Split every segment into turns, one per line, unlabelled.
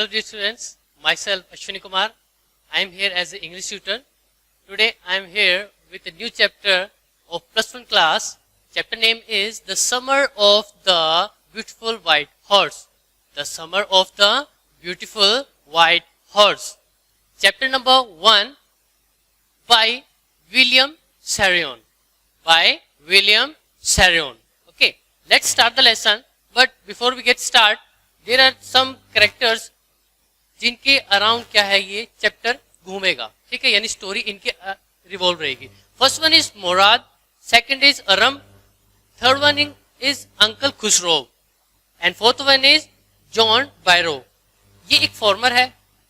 Hello dear students, myself Ashwini Kumar. I am here as an English tutor. Today I am here with a new chapter of plus 1 class. Chapter name is The Summer of the Beautiful White Horse. The Summer of the Beautiful White Horse. Chapter number 1 by William Sarrion. By William Sarrion. Okay, let's start the lesson. But before we get started, there are some characters जिनके around क्या है ये chapter घूमेगा, ठीक है, यानी story इनके revolve रहेगी. First one is Mourad, second is Aram, third one is uncle Khosrove and fourth one is John Byro. ये एक फार्मर है,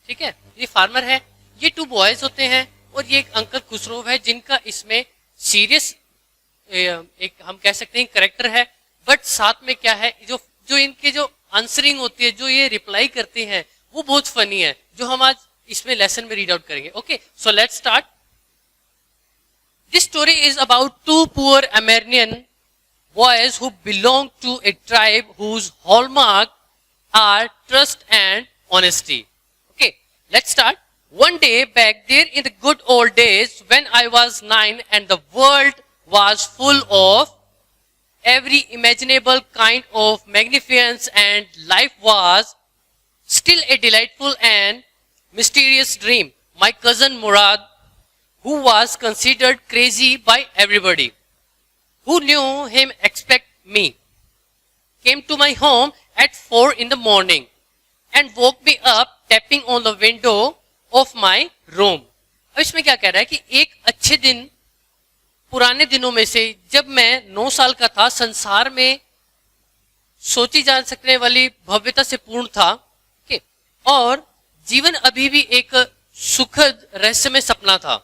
ठीक है, ये फार्मर है, ये टू बॉयज होते हैं और ये एक अंकल खुसरो है जिनका इसमें सीरियस एक हम कह सकते हैं करेक्टर है. बट साथ में क्या है, जो इनके जो आंसरिंग होती है, जो ये रिप्लाई करते हैं, वो बहुत फनी है, जो हम आज इसमें लेसन में रीड आउट करेंगे. Okay, so let's start. This story is about two poor American boys who belong to a tribe whose hallmark are trust and honesty. Okay, let's start. One day back there in the good old days when I was 9 and the world was full of every imaginable kind of magnificence and life was still a delightful and mysterious dream, my cousin Murad, who was considered crazy by everybody who knew him expect me, came to my home at 4 in the morning and woke me up tapping on the window of my room. अब इसमें क्या कह रहा है कि एक अच्छे दिन पुराने दिनों में से जब मैं 9 साल का था, संसार में सोची जा सकने वाली भव्यता से पूर्ण था, और जीवन अभी भी एक सुखद रहस्यमय सपना था.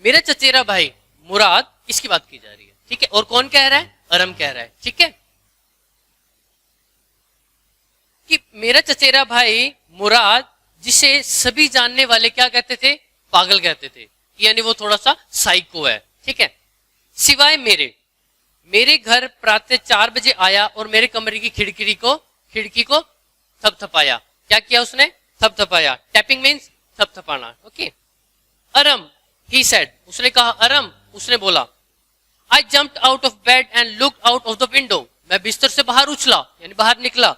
मेरा चचेरा भाई मुराद, इसकी बात की जा रही है, ठीक है, और कौन कह रहा है? अरम कह रहा है, ठीक है, कि मेरा चचेरा भाई मुराद, जिसे सभी जानने वाले क्या कहते थे? पागल कहते थे, यानी वो थोड़ा सा साइको है, ठीक है, सिवाय मेरे घर प्रातः 4 बजे आया और मेरे कमरे की खिड़की को थपथपाया. क्या किया उसने? थपथपाया. टैपिंग मीन्स थपथपाना. ओके. अरम, ही सेड, उसने कहा. अरम, उसने बोला. I jumped out of bed and looked out of the window. मैं बिस्तर से बाहर उछला, यानी बाहर निकला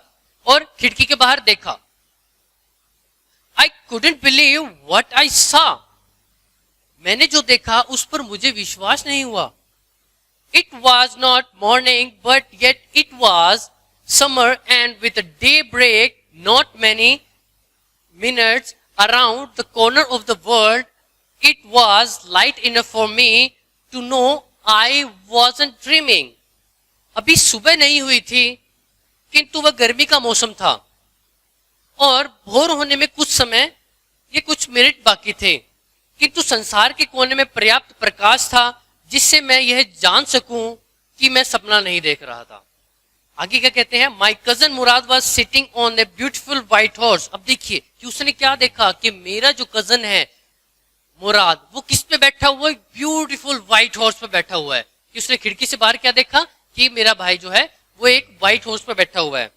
और खिड़की के बाहर देखा. I couldn't believe what I saw. मैंने जो देखा उस पर मुझे विश्वास नहीं हुआ. It was not morning but yet it was summer and with daybreak not many minutes around the corner of the world. It was light enough for me to know I wasn't dreaming. अभी सुबह नहीं हुई थी, किंतु वह गर्मी का मौसम था और भोर होने में कुछ मिनट बाकी थे, किंतु संसार के कोने में पर्याप्त प्रकाश था जिससे मैं यह जान सकूं कि मैं सपना नहीं देख रहा था. आगे क्या कहते हैं? माई cousin Murad was sitting on a beautiful white horse. अब देखिए कि उसने क्या देखा कि मेरा जो कजन है मुराद, वो किस पे बैठा हुआ है? ब्यूटिफुल व्हाइट हॉर्स पे बैठा हुआ है. कि उसने खिड़की से बाहर क्या देखा कि मेरा भाई जो है वो एक व्हाइट हॉर्स पे बैठा हुआ है.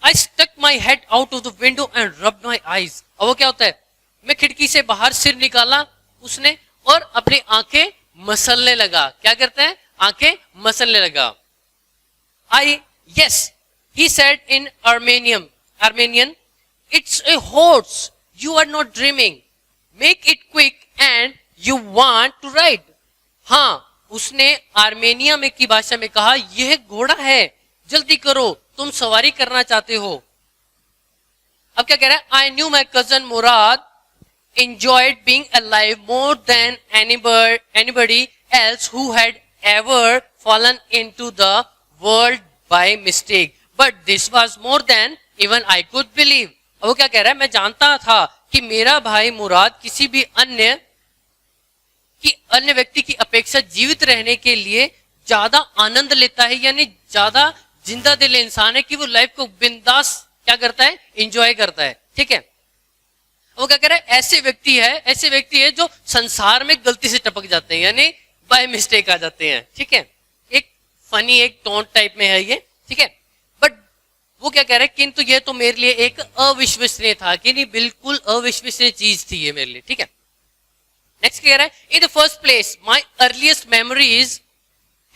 I stuck my head out of the window and rubbed my eyes. अब वो क्या होता है? मैं खिड़की से बाहर सिर निकाला उसने और अपनी आंखें मसलने लगा. क्या करता है? आंखें मसलने लगा. Yes, he said in Armenian, it's a horse. You are not dreaming. Make it quick and you want to ride. हाँ, उसने आर्मेनिया में की भाषा में कहा, यह घोड़ा है, जल्दी करो, तुम सवारी करना चाहते हो. अब क्या कह रहा है? I knew my cousin Murad enjoyed being alive more than anybody else who had ever fallen into the world by mistake, but this was more than even I could believe. अब वो क्या कह रहा है? मैं जानता था कि मेरा भाई मुराद किसी भी अन्य व्यक्ति की अपेक्षा जीवित रहने के लिए ज्यादा आनंद लेता है, यानी ज्यादा जिंदा दिल इंसान है, कि वो लाइफ को बिंदास क्या करता है? एंजॉय करता है, ठीक है. वो क्या कह रहा है? ऐसे व्यक्ति है जो संसार में गलती से टपक जाते हैं, यानी बाय मिस्टेक आ जाते हैं, ठीक है. एक फनी एक टोन टाइप में है ये, ठीक है. बट वो क्या कह रहा है, किंतु ये तो मेरे लिए एक अविश्वसनीय था, कि नहीं बिल्कुल अविश्वसनीय चीज थी ये मेरे लिए, ठीक है। नेक्स्ट कह रहा है, in the first place my earliest memories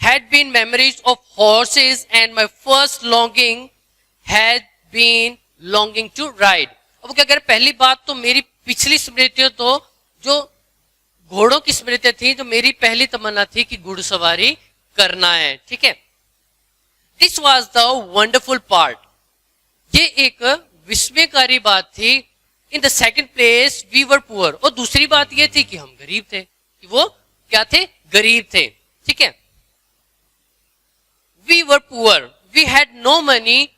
had been memories of horses and my first longing had been longing to ride। अब वो क्या कह रहे, पहली बात तो मेरी पिछली स्मृतियां तो जो घोड़ों की स्मृतियां थी, तो मेरी पहली तमन्ना थी कि घुड़सवारी करना है, ठीक है। This was the wonderful part, ये एक विस्मयकारी बात थी। In the second place we were poor, और दूसरी बात ये थी कि हम गरीब थे, कि वो क्या थे, गरीब थे, ठीक है। We were poor, we had no money,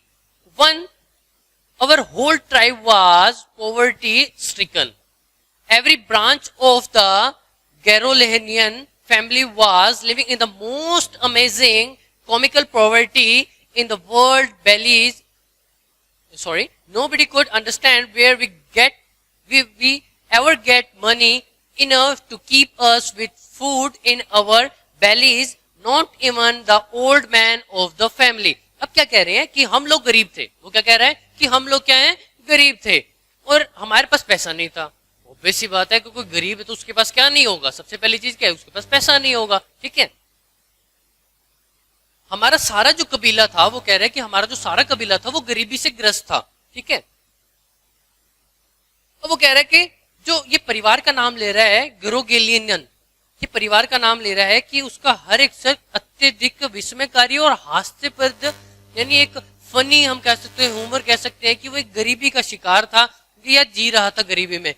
our whole tribe was poverty stricken, every branch of the Garolehnian family was living in the most amazing comical poverty in the world bellies, nobody could understand where we ever get money enough to keep us with food in our bellies, not even the old man of the family. अब क्या कह रहे हैं कि हम लोग गरीब थे, वो क्या कह रहे हैं कि हम लोग क्या हैं, गरीब थे, और हमारे पास पैसा नहीं था। ऑब्वियस सी बात है कि कोई गरीब है तो उसके पास क्या नहीं होगा, सबसे पहली चीज क्या है, उसके पास पैसा नहीं होगा, ठीक है। हमारा सारा जो कबीला था, वो कह रहे हैं कि हमारा जो सारा कबीला था वो गरीबी से ग्रस्त था, ठीक है। अब वो कह रहे हैं कि जो ये परिवार का नाम ले रहा है ग्रोगेलियन, ये परिवार का नाम ले रहा है कि उसका हर एक शख्स अत्यधिक विस्मयकारी और हास्यप्रद, यानी एक फनी हम कह सकते हैं, ह्यूमर कह सकते हैं, कि वो एक गरीबी का शिकार था या जी रहा था गरीबी में।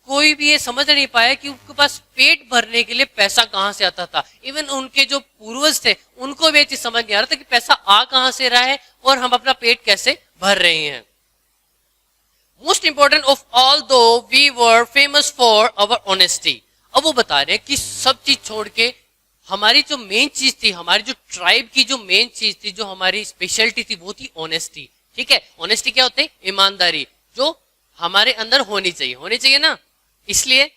कोई भी ये समझ नहीं पाया कि उनके पास पेट भरने के लिए पैसा कहां से आता था। इवन उनके जो पूर्वज थे उनको भी ये चीज समझ नहीं आ रहा था कि पैसा आ कहां से रहा है और हम अपना पेट कैसे भर रहे हैं। Most important of all though we were famous for our honesty. अब वो बता रहे हैं कि सब चीज छोड़ के हमारी जो मेन चीज थी, हमारी जो ट्राइब की जो मेन चीज थी, जो हमारी स्पेशलिटी थी, वो थी ऑनेस्टी, ठीक है। ऑनेस्टी क्या होते हैं, ईमानदारी, जो हमारे अंदर होनी चाहिए ना। इसलिए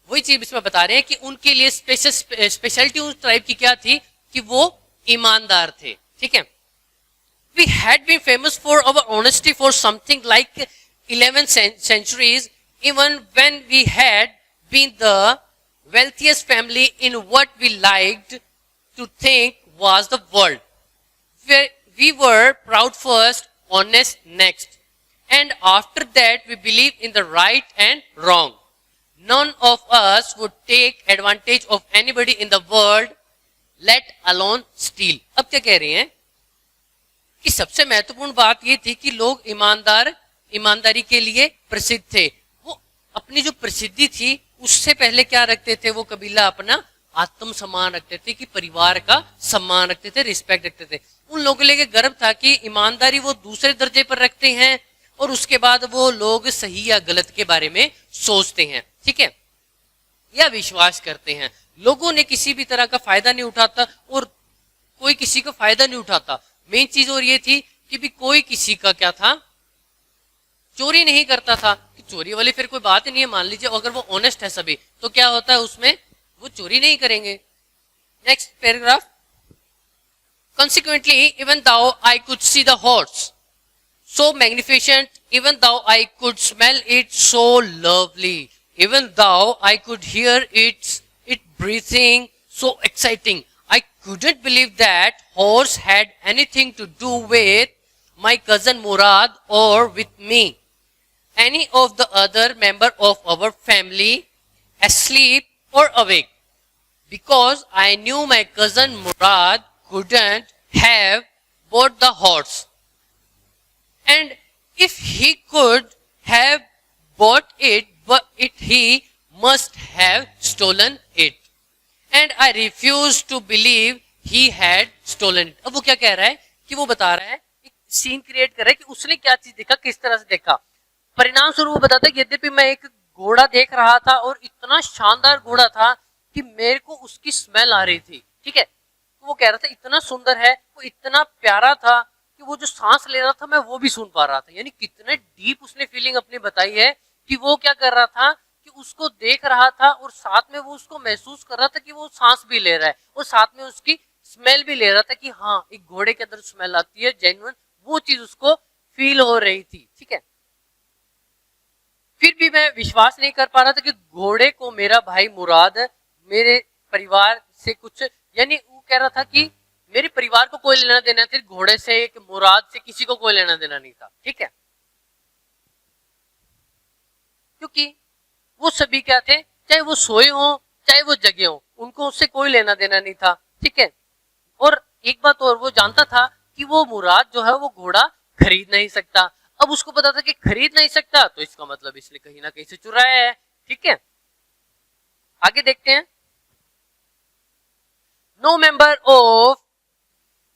वही चीज इसमें बता रहे हैं कि उनके लिए स्पेशलिटी उस ट्राइब की क्या थी, कि वो ईमानदार थे, ठीक है। We had been famous for our honesty for something like 11 centuries, even when we had been the wealthiest family in what we liked to think was the world. We were proud first, honest next, and after that we believed in the right and wrong. None of us would take advantage of anybody in the world, let alone steal. अब क्या कह रही हैं कि सबसे महत्वपूर्ण बात ये थी कि लोग ईमानदारी के लिए प्रसिद्ध थे। वो अपनी जो प्रसिद्धि थी उससे पहले क्या रखते थे, वो कबीला अपना आत्म सम्मान रखते थे, कि परिवार का सम्मान रखते थे, रिस्पेक्ट रखते थे। उन लोगों के लिए गर्व था कि ईमानदारी वो दूसरे दर्जे पर रखते हैं और उसके बाद वो लोग सही या गलत के बारे में सोचते हैं, ठीक है, या विश्वास करते हैं। लोगों ने किसी भी तरह का फायदा नहीं उठाता और कोई किसी का फायदा नहीं उठाता। मेन चीज और ये थी कि भी कोई किसी का क्या था, चोरी नहीं करता था। कि चोरी वाली फिर कोई बात ही नहीं है। मान लीजिए अगर वो ऑनेस्ट है सभी, तो क्या होता है उसमें, वो चोरी नहीं करेंगे। Next paragraph, consequently even though I could see the horse so magnificent, even though I could smell it so lovely, even though I could hear it breathing so exciting, I couldn't believe that horse had anything to do with my cousin Murad or with me, any of the other member of our family, asleep or awake, because I knew my cousin Murad couldn't have bought the horse, and if he could have bought it, he must have stolen it, and I refused to believe he had stolen it. अब वो क्या कह रहा है कि वो बता रहा है, एक सीन क्रिएट कर रहा है कि उसने क्या चीज देखा, किस तरह से देखा। परिणाम स्वरूप वो बताता है कि यद्यपि मैं एक घोड़ा देख रहा था और इतना शानदार घोड़ा था कि मेरे को उसकी स्मेल आ रही थी, ठीक है। तो वो कह रहा था इतना सुंदर है, वो इतना प्यारा था कि वो जो सांस ले रहा था मैं वो भी सुन पा रहा था। यानी कितने डीप उसने फीलिंग अपनी बताई है कि वो क्या कर रहा था कि उसको देख रहा था और साथ में वो उसको महसूस कर रहा था कि वो सांस भी ले रहा है और साथ में उसकी स्मेल भी ले रहा था कि हाँ एक घोड़े के अंदर स्मेल आती है जेन्युइन, वो चीज उसको फील हो रही थी, ठीक है। फिर भी मैं विश्वास नहीं कर पा रहा था कि घोड़े को मेरा भाई मुराद मेरे परिवार से कुछ, यानी वो कह रहा था कि मेरे परिवार को कोई लेना देना नहीं, घोड़े से एक मुराद से किसी को कोई लेना देना नहीं था, ठीक है। क्योंकि वो सभी क्या थे, चाहे वो सोए हो चाहे वो जगे हो, उनको उससे कोई लेना देना नहीं था, ठीक है। और एक बात और, वो जानता था कि वो मुराद जो है वो घोड़ा खरीद नहीं सकता। अब उसको पता था कि खरीद नहीं सकता, तो इसका मतलब इसने कहीं ना कहीं से चुराया है, ठीक है। आगे देखते हैं। नो मेंबर ऑफ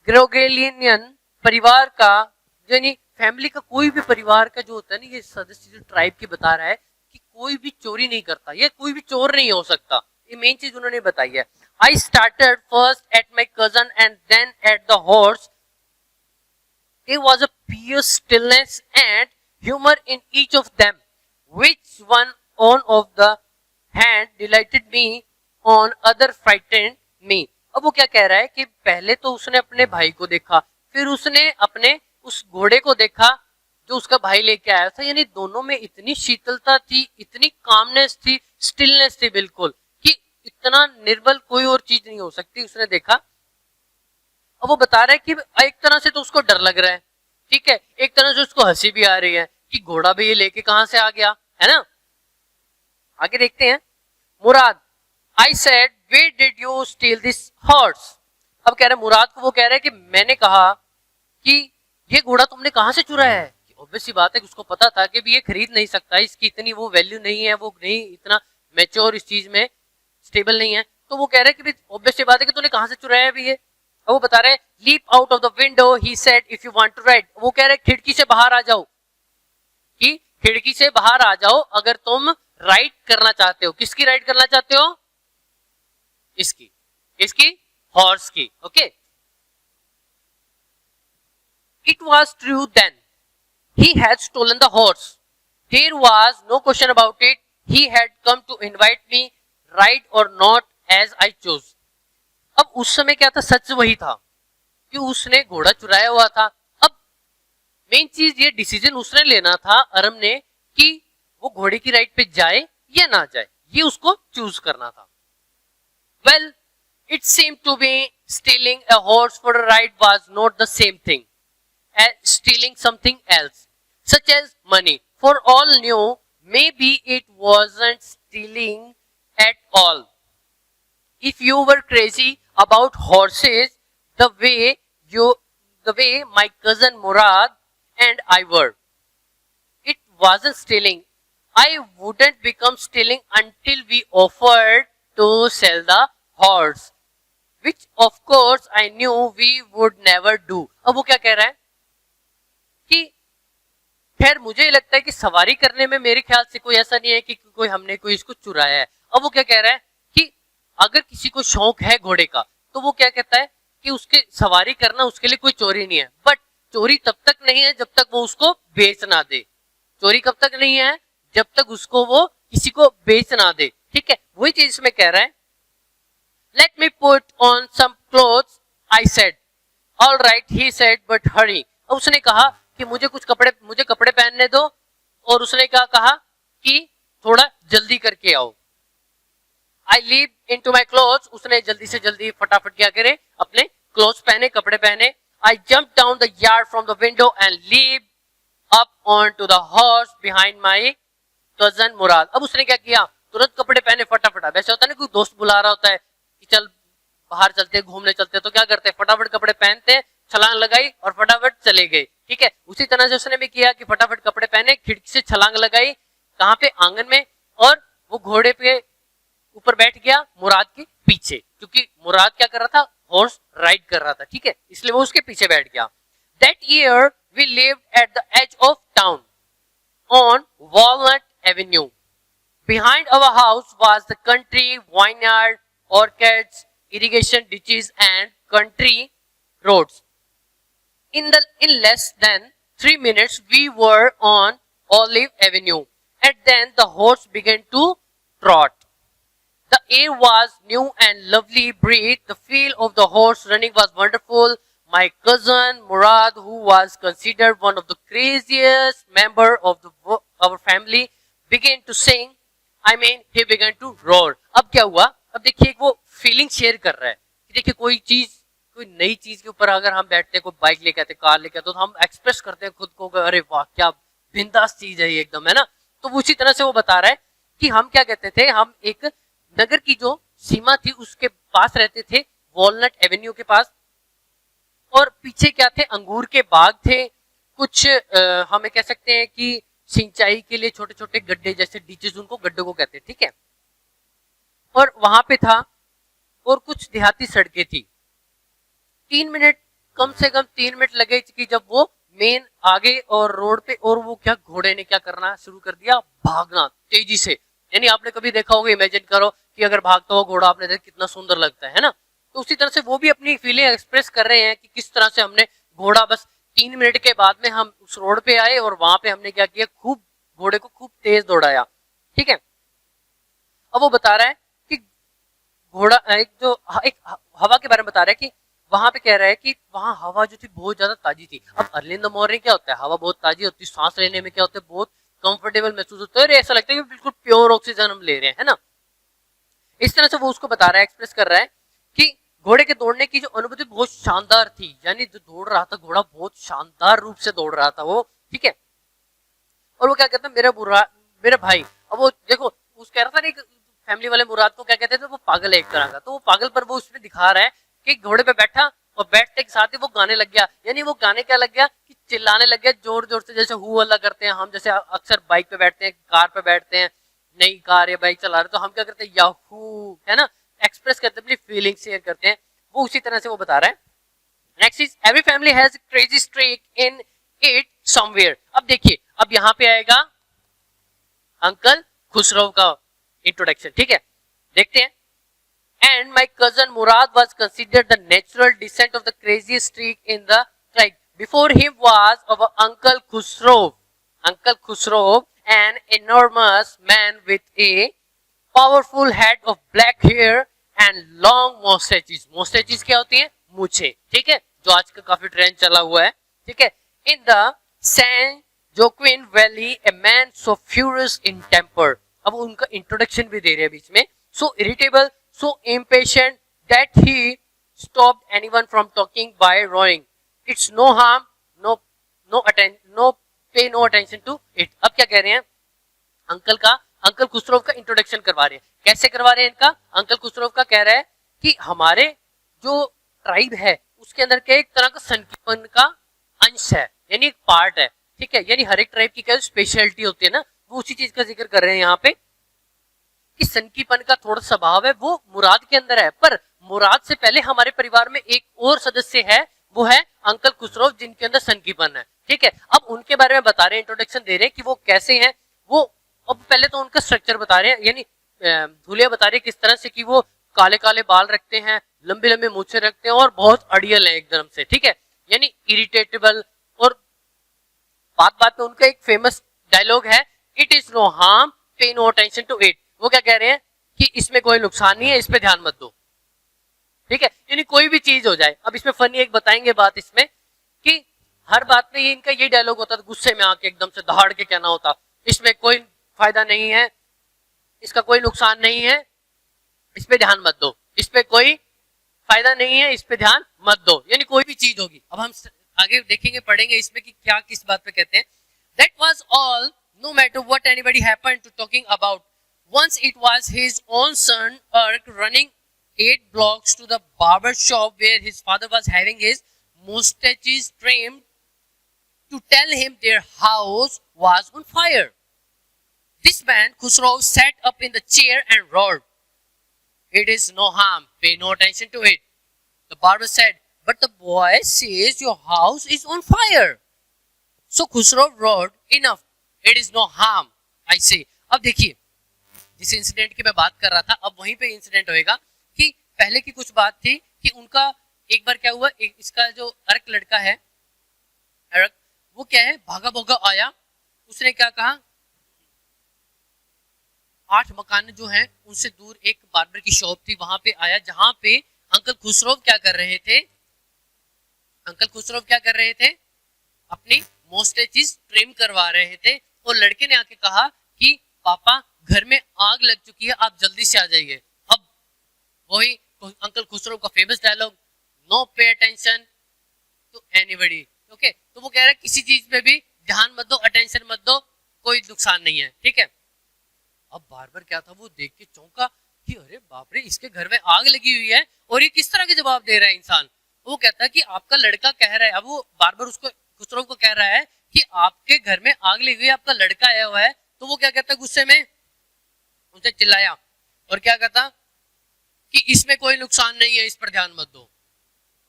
ग्रोगेलियन परिवार का, यानी फैमिली का कोई भी परिवार का जो होता है ना, ये सदस्य जो ट्राइब की बता रहा है कि कोई भी चोरी नहीं करता, ये कोई भी चोर नहीं हो सकता, ये मेन चीज उन्होंने बताई है। I started first at my cousin and then at the horse. There was a fierce stillness and humor in each of them, which one on of the hand delighted me, on other frightened me. अब वो क्या कह रहा है कि पहले तो उसने अपने भाई को देखा, फिर उसने अपने उस घोड़े को देखा जो उसका भाई लेके आया था, यानी दोनों में इतनी शीतलता थी, इतनी कामनेस थी, स्टिलनेस थी बिल्कुल, कि इतना निर्बल कोई और चीज नहीं हो सकती, उसने देखा। अब वो बता रहा है कि एक तरह से तो उसको डर लग रहा है, ठीक है, एक तरह से उसको हंसी भी आ रही है कि घोड़ा भी ये लेके कहां से आ गया, है ना। आगे देखते हैं। Mourad, I said where did you steal this horse. अब कह रहे मुराद को, वो कह रहे हैं कि मैंने कहा कि ये घोड़ा तुमने कहां से चुराया है। ऑब्वियस सी बात है कि उसको पता था कि भी ये खरीद नहीं सकता, इसकी इतनी वो वैल्यू नहीं है, वो नहीं इतना मैच्योर इस चीज में स्टेबल नहीं है, तो वो कह रहे हैं कि ऑब्वियस सी बात है कि तूने कहां से चुराया है भी ये। वो बता रहे leap out of the window he said if you want to ride. वो कह रहे खिड़की से बाहर आ जाओ, कि खिड़की से बाहर आ जाओ अगर तुम राइड करना चाहते हो। किसकी राइड करना चाहते हो? इसकी, इसकी हॉर्स की, okay. It was true then he had stolen the horse, there was no question about it, he had come to invite me, ride or not as I choose. अब उस समय क्या था, सच वही था कि उसने घोड़ा चुराया हुआ था। अब मेन चीज ये डिसीजन उसने लेना था, अरम ने, कि वो घोड़े की राइड पे जाए या ना जाए, ये उसको चूज करना था। Well it seem to be stealing a horse for a ride was not the same thing as stealing something else such as money. For all knew maybe it wasn't stealing at all. If you were crazy about horses the way my cousin Murad and I were, it wasn't stealing. I wouldn't become stealing until we offered to sell the horse, which of course I knew we would never do. अब वो क्या कह रहा है कि खैर मुझे लगता है कि सवारी करने में मेरे ख्याल से कोई ऐसा नहीं है कि कोई हमने कोई इसको चुराया है। अब वो क्या कह रहा है कि अगर किसी को शौक है घोड़े का, तो वो क्या कहता है कि उसके सवारी करना उसके लिए कोई चोरी नहीं है। बट चोरी तब तक नहीं है जब तक वो उसको बेच ना दे। चोरी कब तक नहीं है? जब तक उसको वो किसी को बेच ना दे, ठीक है। वही चीज इसमें कह रहा है। Let me put on some clothes I said. All right he said but hurry. उसने कहा कि मुझे कपड़े पहनने दो, और उसने क्या कहा कि थोड़ा जल्दी करके आओ। I leave into my cloth. उसने जल्दी से जल्दी फटाफट क्या करे, अपने क्लोथ पहने, कपड़े पहने। I jump down the yard from the window and leave up on to the horse behind my cousin Mourad. अब उसने क्या किया, तुरंत कपड़े पहने फटाफट। वैसे होता है ना, कोई दोस्त बुला रहा होता है कि चल बाहर चलते, घूमने चलते, तो क्या करते हैं, फटाफट कपड़े पहनते, छलांग लगाई और फटाफट चले गए, ठीक है। उसी तरह से उसने भी किया कि फटाफट कपड़े पहने, खिड़की से छलांग लगाई, कहां पे, आंगन में, और वो घोड़े पे ऊपर बैठ गया मुराद के पीछे, क्योंकि मुराद क्या कर रहा था, हॉर्स राइड कर रहा था, ठीक है, इसलिए वो उसके पीछे बैठ गया। That year we lived at the edge of town on Walnut Avenue. Behind our house was the country vineyard, orchards, irrigation ditches and country roads. In less than 3 minutes we were on Olive Avenue, and then the horse began to trot. The air was new and lovely breathe. The feel of the horse running was wonderful. my cousin Murad, who was considered one of the craziest member of our family, began to sing. I mean, he began to roar. अब क्या हुआ? अब देखिए वो feeling share कर रहा है कि देखिए कोई नई चीज के ऊपर अगर हम बैठते हैं, कोई बाइक लेके आते, कार लेके आते, तो हम एक्सप्रेस करते हैं खुद को, अरे वाह क्या बिंदास चीज है ये एकदम, है ना। तो उसी तरह से वो बता रहा है कि हम क्या कहते थे, हम एक नगर की जो सीमा थी उसके पास रहते थे, वॉलनट एवेन्यू के पास, और पीछे क्या थे, अंगूर के बाग थे, कुछ हमें कह सकते हैं कि सिंचाई के लिए छोटे छोटे गड्ढे, जैसे डीचेस, उनको गड्ढों को कहते हैं, ठीक है। और वहां पे था, और कुछ देहाती सड़कें थी। 3 मिनट, कम से कम 3 मिनट लगे कि जब वो मेन आगे और रोड पे, और वो क्या, घोड़े ने क्या करना शुरू कर दिया, भागना तेजी से। यानी आपने कभी देखा होगा, इमेजिन करो कि अगर भागता हुआ घोड़ा आपने देखा, कितना सुंदर लगता है ना। तो उसी तरह से वो भी अपनी फीलिंग एक्सप्रेस कर रहे हैं कि किस तरह से हमने घोड़ा, बस 3 मिनट के बाद में हम उस रोड पे आए और वहां पे हमने क्या किया, खूब घोड़े को खूब तेज दौड़ाया, ठीक है। अब वो बता रहा है कि घोड़ा एक हवा के बारे में बता रहा है कि वहां पे कह रहा है कि वहां हवा जो थी बहुत ज्यादा ताजी थी। अब अर्ली इन द मॉर्निंग क्या होता है, हवा बहुत ताजी होती है, सांस लेने में क्या होता है, बहुत कंफर्टेबल महसूस होता है, ऐसा लगता है कि बिल्कुल प्योर ऑक्सीजन हम ले रहे हैं, है ना। इस तरह से वो उसको बता रहा है, एक्सप्रेस कर रहा है कि घोड़े के दौड़ने की जो अनुभूति बहुत शानदार थी, यानी जो दौड़ रहा था घोड़ा, बहुत शानदार रूप से दौड़ रहा था वो, ठीक है। और वो क्या कहता है, मेरा भाई, अब वो देखो, उस कह रहा था एक फैमिली वाले मुराद को क्या कहते थे, वो पागल है एक तरह का, तो वो पागल पर वो उसमें दिखा रहा है कि घोड़े पे बैठा और बैठने के साथ ही वो गाने लग गया। यानी वो गाने क्या लग गया कि चिल्लाने लग गया जोर जोर से, जैसे हु अल्लाह करते हैं हम, जैसे अक्सर बाइक पे बैठते हैं, कार पे बैठते हैं, नई कार या बाइक चला रहे तो हम क्या करते हैं, याहू, है ना, एक्सप्रेस करते हैं, अपनी फीलिंग शेयर करते हैं। वो उसी तरह से वो बता रहा है। Next is, every family has crazy streak in it somewhere. अब देखिए, अब यहाँ पे आएगा अंकल खुसरो का इंट्रोडक्शन, ठीक है, देखते हैं। And my cousin Murad was considered the natural descent of the craziest streak in the tribe. Before him was our Uncle Khusro. Uncle Khusro, an enormous man with a powerful head of black hair and long mustaches. Mustaches क्या होती हैं? मूछें, ठीक है, जो आज का काफी trend चला हुआ है, ठीक है। In the San Joaquin Valley, a man so furious in temper. अब उनका इंट्रोडक्शन भी दे रहे हैं बीच में. So irritable, so impatient that he stopped anyone from talking by roaring. It's no harm, pay no attention to it. अब क्या कह रहे हैं, अंकल खुसरो का इंट्रोडक्शन करवा रहे हैं. कैसे करवा रहे हैं इनका? अंकल खुसरो का कह रहा है कि हमारे जो ट्राइब है उसके अंदर क्या एक तरह का संकीपन का अंश है, यानी एक पार्ट है, ठीक है. यानी हर एक ट्राइब की क्या स्पेशलिटी होती है ना, वो उसी चीज का जिक्र कर रहे हैं यहाँ पे कि सनकीपन का थोड़ा स्वभाव है वो मुराद के अंदर है. पर मुराद से पहले हमारे परिवार में एक और सदस्य है, वो है अंकल खुसरो, जिनके अंदर सनकीपन है, ठीक है. अब उनके बारे में बता रहे हैं, इंट्रोडक्शन दे रहे हैं कि वो कैसे हैं. वो अब पहले तो उनका स्ट्रक्चर बता रहे हैं, यानी धुलिया बता रहे हैं किस तरह से कि वो काले काले बाल रखते हैं, लंबे लंबे मूछे रखते हैं और बहुत अड़ियल है एकदम से, ठीक है, यानी इरिटेटेबल. और बात बात पे उनका एक फेमस डायलॉग है, इट इज नो हार्म, पे नो अटेंशन टू इट. वो क्या कह रहे हैं कि इसमें कोई नुकसान नहीं है, इस पे ध्यान मत दो, ठीक है. यानी कोई भी चीज हो जाए. अब इसमें फनी एक बताएंगे बात इसमें कि हर बात में ये इनका ये डायलॉग होता था, गुस्से में आके एकदम से दहाड़ के कहना होता, इसमें कोई फायदा नहीं है, इसका कोई नुकसान नहीं है, इस पे ध्यान मत दो, इस पे कोई फायदा नहीं है, इस पे ध्यान मत दो. यानी कोई भी चीज होगी. अब हम आगे देखेंगे, पढ़ेंगे इसमें कि क्या किस बात पे कहते हैं. That was all, no matter what anybody happened to talking about. Once it was his own son Urk running 8 blocks to the barber shop where his father was having his mustaches trimmed to tell him their house was on fire. This man, Khusro, sat up in the chair and roared, "It is no harm, pay no attention to it." The barber said, "But the boy says your house is on fire." So Khusro roared, "Enough, it is no harm, I say." अब देखिए, जिस incident की मैं बात कर रहा था, अब वहीं पे इंसिडेंट होएगा कि पहले की कुछ बात थी कि उनका एक बार क्या हुआ, इसका जो अर्क लड़का है, अर्क, वो क्या है, भागा भोगा आया. उसने क्या कहा, 8 मकान जो हैं उनसे दूर एक बार्बर की शॉप थी, वहां पे आया जहां पे अंकल खुसरो क्या कर रहे थे. अंकल खुसरो क्या कर रहे थे, अपनी मोस्टेचेस ट्रिम करवा रहे थे और लड़के ने आके कहा कि पापा घर में आग लग चुकी है, आप जल्दी से आ जाइए। अब वही अंकल खुसरो का famous dialogue, no pay attention to anybody. Okay, तो वो कह रहा है किसी चीज पे भी ध्यान मत दो, अटेंशन मत दो, कोई नुकसान नहीं है, ठीक है। अब बार क्या था, वो देख के चौंका कि अरे बाप रे, इसके घर में आग लगी हुई है और ये किस तरह के जवाब दे रहा है इंसान। वो कहता है कि आपका लड़का कह रहा है, अब वो बार उसको खुसरो को कह रहा है कि आपके घर में आग लगी हुई है, आपका लड़का आया हुआ है। तो वो क्या कहता है, गुस्से में उनसे चिल्लाया और क्या कहता कि इसमें कोई नुकसान नहीं है, इस पर ध्यान मत दो।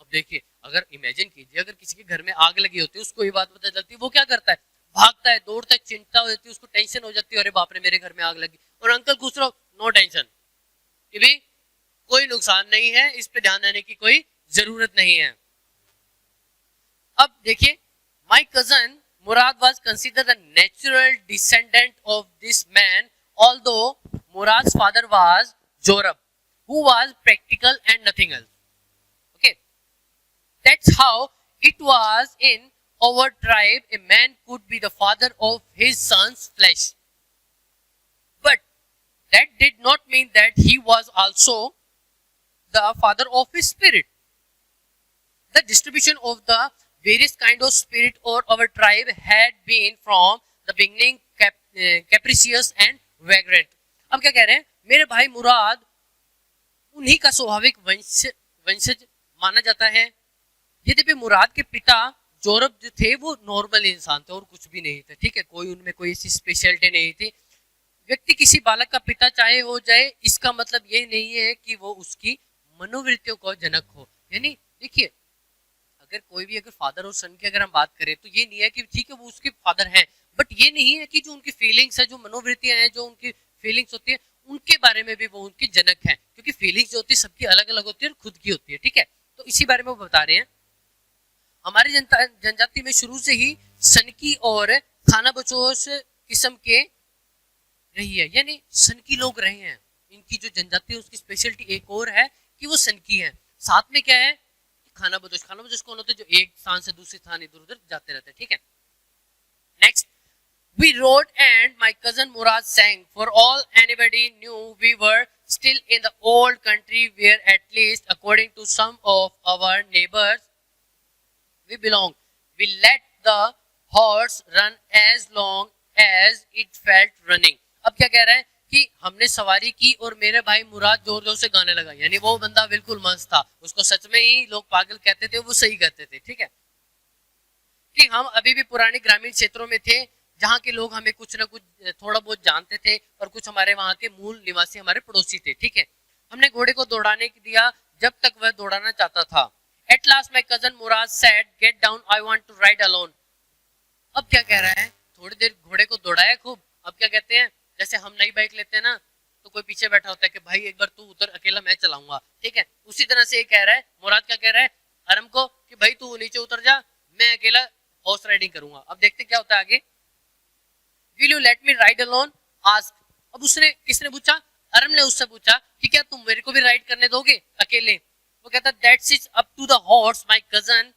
अब देखिए, अगर इमेजिन कीजिए अगर किसी के घर में आग लगी होती है, उसको ये बात पता चलती है, वो क्या करता है, भागता है, दौड़ता है, चिंता हो जाती है, उसको टेंशन हो जाती है, अरे बाप रे मेरे घर में आग लगी। और अंकल खुसरो नो टेंशन, कि भी कोई नुकसान नहीं है, इस पे ध्यान देने की कोई जरूरत नहीं है। अब देखिए, my cousin Murad was considered the natural descendant of this man, although Murad's father was Jorab, who was practical and nothing else. Okay, that's how it was in our tribe. A man could be the father of his son's flesh, but that did not mean that he was also the father of his spirit. The distribution of the various kind of spirit or our tribe had been from the beginning capricious and vagrant. अब क्या कह रहे हैं, मेरे भाई मुराद उन्हीं का स्वाभाविक वंशज माना जाता है। यद्यपि मुराद के पिता जोरब जो थे वो नॉर्मल इंसान थे और कुछ भी नहीं थे, ठीक है, कोई उनमें कोई ऐसी स्पेशलिटी नहीं थी। व्यक्ति किसी बालक का पिता चाहे हो जाए, इसका मतलब ये नहीं है कि वो उसकी मनोवृत्तियों का जनक हो। यानी देखिए, अगर कोई भी अगर फादर और सन की अगर हम बात करें तो ये नहीं है कि ठीक है वो उसके फादर हैं, बट ये नहीं है कि जो उनकी फीलिंग्स है, जो मनोवृत्तियां हैं, जो उनकी फीलिंग्स होती है, उनके बारे में भी वो उनके जनक हैं, क्योंकि फीलिंग्स जो होती है सबकी अलग अलग होती है और खुद की होती है, ठीक है। तो इसी बारे में वो बता रहे हैं। हमारी जनजाति में शुरू से ही सनकी और खाना बचोस किस्म के रही है, यानी सनकी लोग रहे हैं। इनकी जो जनजाति है उसकी स्पेशलिटी एक और है कि वो सनकी है। साथ में क्या है, खाना बदोश कौन होते हैं, जो एक स्थान से दूसरे स्थान इधर उधर जाते रहते हैं, ठीक है। Next, we rode and my cousin Murad sang. For all anybody knew, we were still in the old country where at least according to some of our neighbors we belong. We let the horse run as long as it felt running. अब क्या कह रहा है कि हमने सवारी की और मेरे भाई मुराद जोर जोर से गाने लगा, यानी वो बंदा बिल्कुल मस्त था, उसको सच में ही लोग पागल कहते थे, वो सही कहते थे, ठीक है। कि हम अभी भी पुराने ग्रामीण क्षेत्रों में थे जहाँ के लोग हमें कुछ ना कुछ थोड़ा बहुत जानते थे और कुछ हमारे वहाँ के मूल निवासी हमारे पड़ोसी थे, ठीक है। हमने घोड़े को दौड़ाने दिया जब तक वह दौड़ाना चाहता था। At last my cousin Murad said, "Get down, I want to ride alone." अब क्या कह रहा है, थोड़ी देर घोड़े को दौड़ाया खूब। अब क्या कहते हैं, जैसे हम नई बाइक लेते हैं ना, तो कोई पीछे बैठा होता है कि भाई एक बार तू उतर, अकेला मैं चलाऊंगा, ठीक है। उसी तरह से ये कह रहा है, मुराद क्या कह रहा है अरम को कि भाई तू नीचे उतर जा, मैं अकेला हॉर्स राइडिंग करूंगा। अब देखते क्या होता है आगे। Will you let me ride alone? Ask. अब उसने किसने पूछा, अरम ने उससे पूछा कि क्या तुम मेरे को भी राइड करने दोगे अकेले। वो कहता that's it up to the horse, my cousin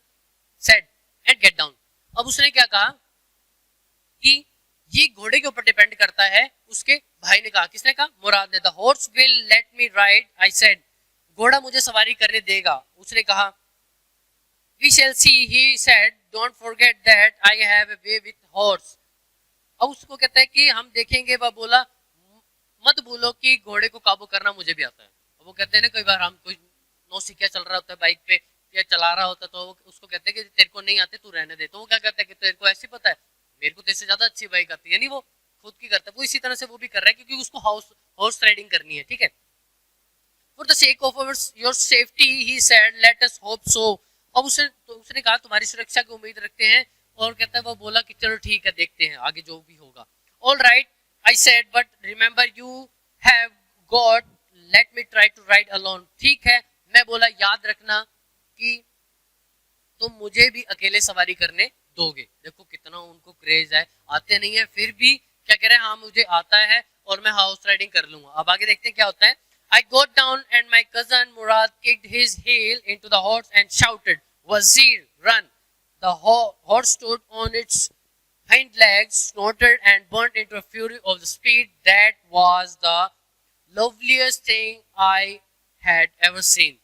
said, and get down. अब उसने क्या कहा कि ये घोड़े के ऊपर डिपेंड करता है, उसके भाई ने कहा, किसने कहा, मुराद ने। The horse will let me ride, I said. घोड़ा मुझे सवारी करने देगा, उसने कहा। We shall see, he said. Don't forget that I have a way with horse. अब उसको कहता है कि हम देखेंगे, वह बोला मत भूलो कि घोड़े को काबू करना मुझे भी आता है। वो कहते हैं ना, कई बार हम कोई नौसिखिया चल रहा होता है बाइक पे या चला रहा होता है, तो उसको कहते हैं कि तेरे को नहीं आते, तू रहने दे। तो वो क्या कहता है कि तेरे को ऐसे पता है, मेरे को तेरे से ज्यादा अच्छी बाइक आती है, यानी वो खुद की करता है। वो इसी तरह से वो भी कर रहा है क्योंकि उसको हॉर्स राइडिंग करनी है, ठीक है। For the sake of your safety he said, let us hope so. अब उसने कहा तुम्हारी सुरक्षा की उम्मीद रखते हैं, और कहता है वो बोला कि चलो ठीक है, देखते हैं आगे जो भी होगा। All right I said, but remember you have got, let me try to ride alone. ठीक है, मैं बोला याद रखना कि तुम मुझे भी अकेले सवारी करने दोगे। देखो कितना उनको क्रेज है, आते नहीं है फिर भी क्या कह रहे हैं, हाँ मुझे आता है और मैं हाउस राइडिंग कर लूंगा। अब आगे देखते हैं क्या होता है। I got down and my cousin Murad kicked his heel into the horse and shouted, "Wazir, run. The horse stood on its hind legs, snorted, and burnt into a fury of the speed. That was the loveliest thing I had ever seen.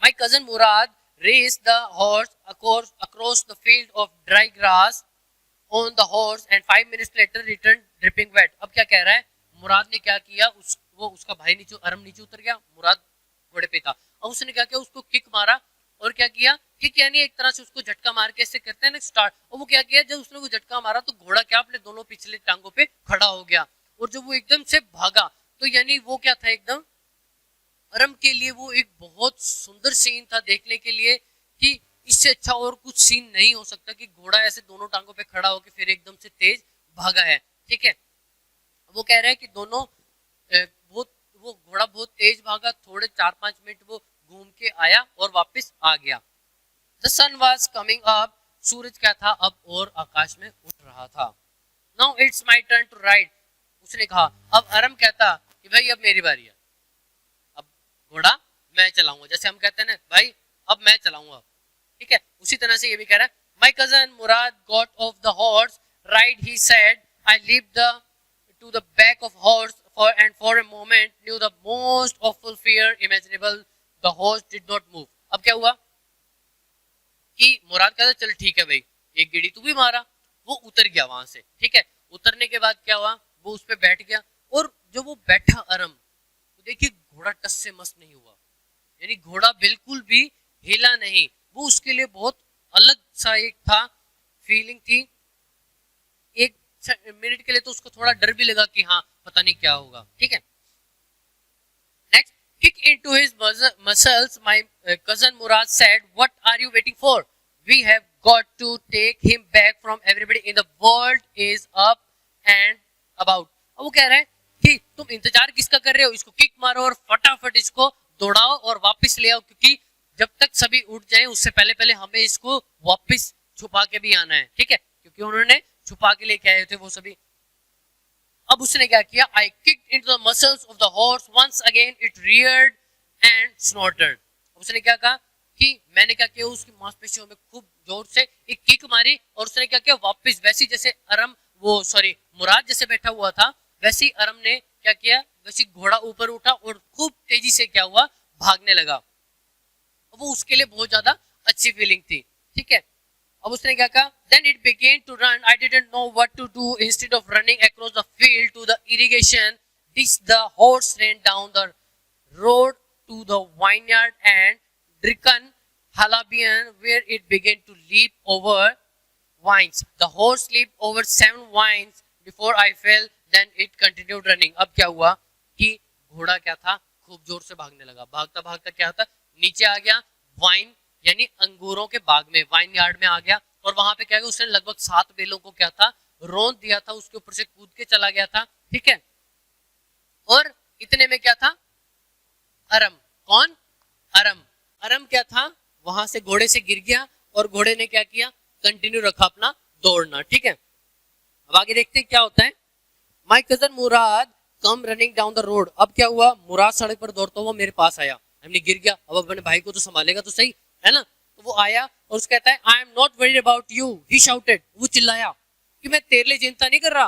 My cousin Murad raced the horse across the field of dry grass on the horse and 5 minutes later returned dripping wet. अब क्या कह रहा है, मुराद ने क्या किया, उसका भाई नीचे, अरम नीचे उतर गया, मुराद घोड़े पे था, अब उसने क्या किया, उसको किक मारा, और क्या किया, किक यानी एक तरह से उसको झटका मार के ऐसे करते हैं ना स्टार्ट, और वो क्या किया, जब उसने वो झटका मारा तो घोड़ा क्या अपने दोनों पिछले टांगों पे खड़ा हो गया, और जब वो एकदम से भागा तो यानी वो क्या था, एकदम अरम के लिए वो एक बहुत सुंदर सीन था देखने के लिए, कि इससे अच्छा और कुछ सीन नहीं हो सकता कि घोड़ा ऐसे दोनों टांगों पे खड़ा होकर फिर एकदम से तेज भागा है, ठीक है। वो कह रहा है कि दोनों वो घोड़ा बहुत तेज भागा, थोड़े 4-5 मिनट वो घूम के आया और वापस आ गया। The sun was coming up, सूरज क्या था अब और आकाश में उठ रहा था। Now it's my turn to ride, उसने कहा। अब अरम कहता कि भाई अब मेरी बारी है, अब घोड़ा मैं चलाऊंगा, जैसे हम कहते हैं ना भाई अब मैं चलाऊंगा, ठीक है, उसी तरह से ये भी कह रहा है। My cousin Murad got off the horse ride, he said. I leaped to the back of horse and for a moment knew the most awful fear imaginable. The horse did not move. अब क्या हुआ कि मुराद कहता चल ठीक है भाई, एक गेड़ी तू भी मारा, वो उतर गया वहां से, ठीक है। उतरने के बाद क्या हुआ, वो उस पे बैठ गया, और जब वो बैठा अरम, तो देखिए घोड़ा टस से मस नहीं हुआ, यानी घोड़ा बिल्कुल भी हिला नहीं, वो उसके लिए बहुत अलग सा एक था, फीलिंग थी। एक मिनट के लिए तो उसको थोड़ा डर भी लगा कि हाँ पता नहीं क्या होगा, ठीक है। Next, kick into his muscles, my cousin Murad said, what are you waiting for? We have got to take him back from everybody in the world is up and about. अब वो कह रहे हैं कि तुम इंतजार किसका कर रहे हो, इसको किक मारो और फटाफट इसको दौड़ाओ और वापस ले आओ, क्योंकि जब तक सभी उठ जाएं उससे पहले पहले हमें इसको वापस छुपा के भी आना है, ठीक है, क्योंकि उन्होंने छुपा के लेके आए थे वो सभी। अब उसने क्या किया, I kicked into the muscles of the horse once again, it reared and snorted. उसने क्या कहा कि मैंने क्या किया, उसकी मांसपेशियों में खूब जोर से एक किक मारी, और उसने क्या किया, वापस वैसी जैसे अरम मुराद जैसे बैठा हुआ था वैसे ही अरम ने क्या किया, वैसे घोड़ा ऊपर उठा और खूब तेजी से क्या हुआ, भागने लगा। वो उसके लिए बहुत ज्यादा अच्छी फीलिंग थी, ठीक है। अब उसने क्या कहा, then it began to run. I didn't know what to do. Instead of running across the field to the irrigation ditch, the horse ran down the road to the vineyard and Drikan Halabian, where it began to leap over vines. The horse leaped over 7 vines before I fell. Then it continued running. अब क्या हुआ कि घोड़ा क्या था, खूब जोर से भागने लगा, भागता भागता क्या था, नीचे आ गया, वाइन यानी अंगूरों के बाग में, वाइन यार्ड में आ गया, और वहां पे क्या, उसने लगभग 7 बेलों को क्या था, रौंद दिया था, उसके ऊपर से कूद के चला गया था, ठीक है। और इतने में क्या था, अरम, कौन, अरम क्या था, वहां से घोड़े से गिर गया, और घोड़े ने क्या किया, कंटिन्यू रखा अपना दौड़ना, ठीक है। अब आगे देखते हैं क्या होता है। My cousin Murad come running down the road. अब क्या हुआ, मुराद सड़क पर दौड़ता हुआ मेरे पास आया, हमने गिर गया, अब अपने भाई को तो संभालेगा तो सही है ना, तो वो आया और उसका कहता है I am not worried about you, he shouted, वो चिल्लाया कि मैं तेरे लिए चिंता नहीं कर रहा।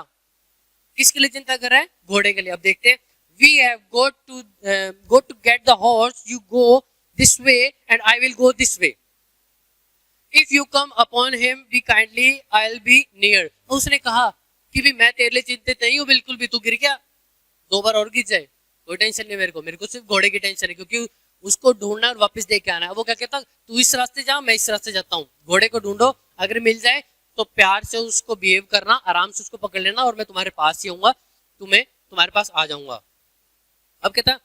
किसके लिए चिंता कर रहा है, घोड़े के लिए। अब देखते हैं, we have go to get the horse, you go this way and I will go this way, if you come upon him be kindly I will be near. उसने कहा कि भी मैं तेरे लिए चिंतित नहीं हूँ बिल्कुल भी, तू गिर गया 2 बार और गिर जाए कोई टेंशन नहीं, मेरे को सिर्फ घोड़े की टेंशन है, क्योंकि उसको ढूंढना और वापस दे के आना है। वो क्या कहता, तू इस रास्ते जा, मैं इस रास्ते जाता हूँ, घोड़े को ढूंढो, अगर मिल जाए तो प्यार से उसको बिहेव करना, आराम से उसको पकड़ लेना, और मैं तुम्हारे पास ही आऊंगा, तुम्हारे पास आ जाऊंगा। अब कहता,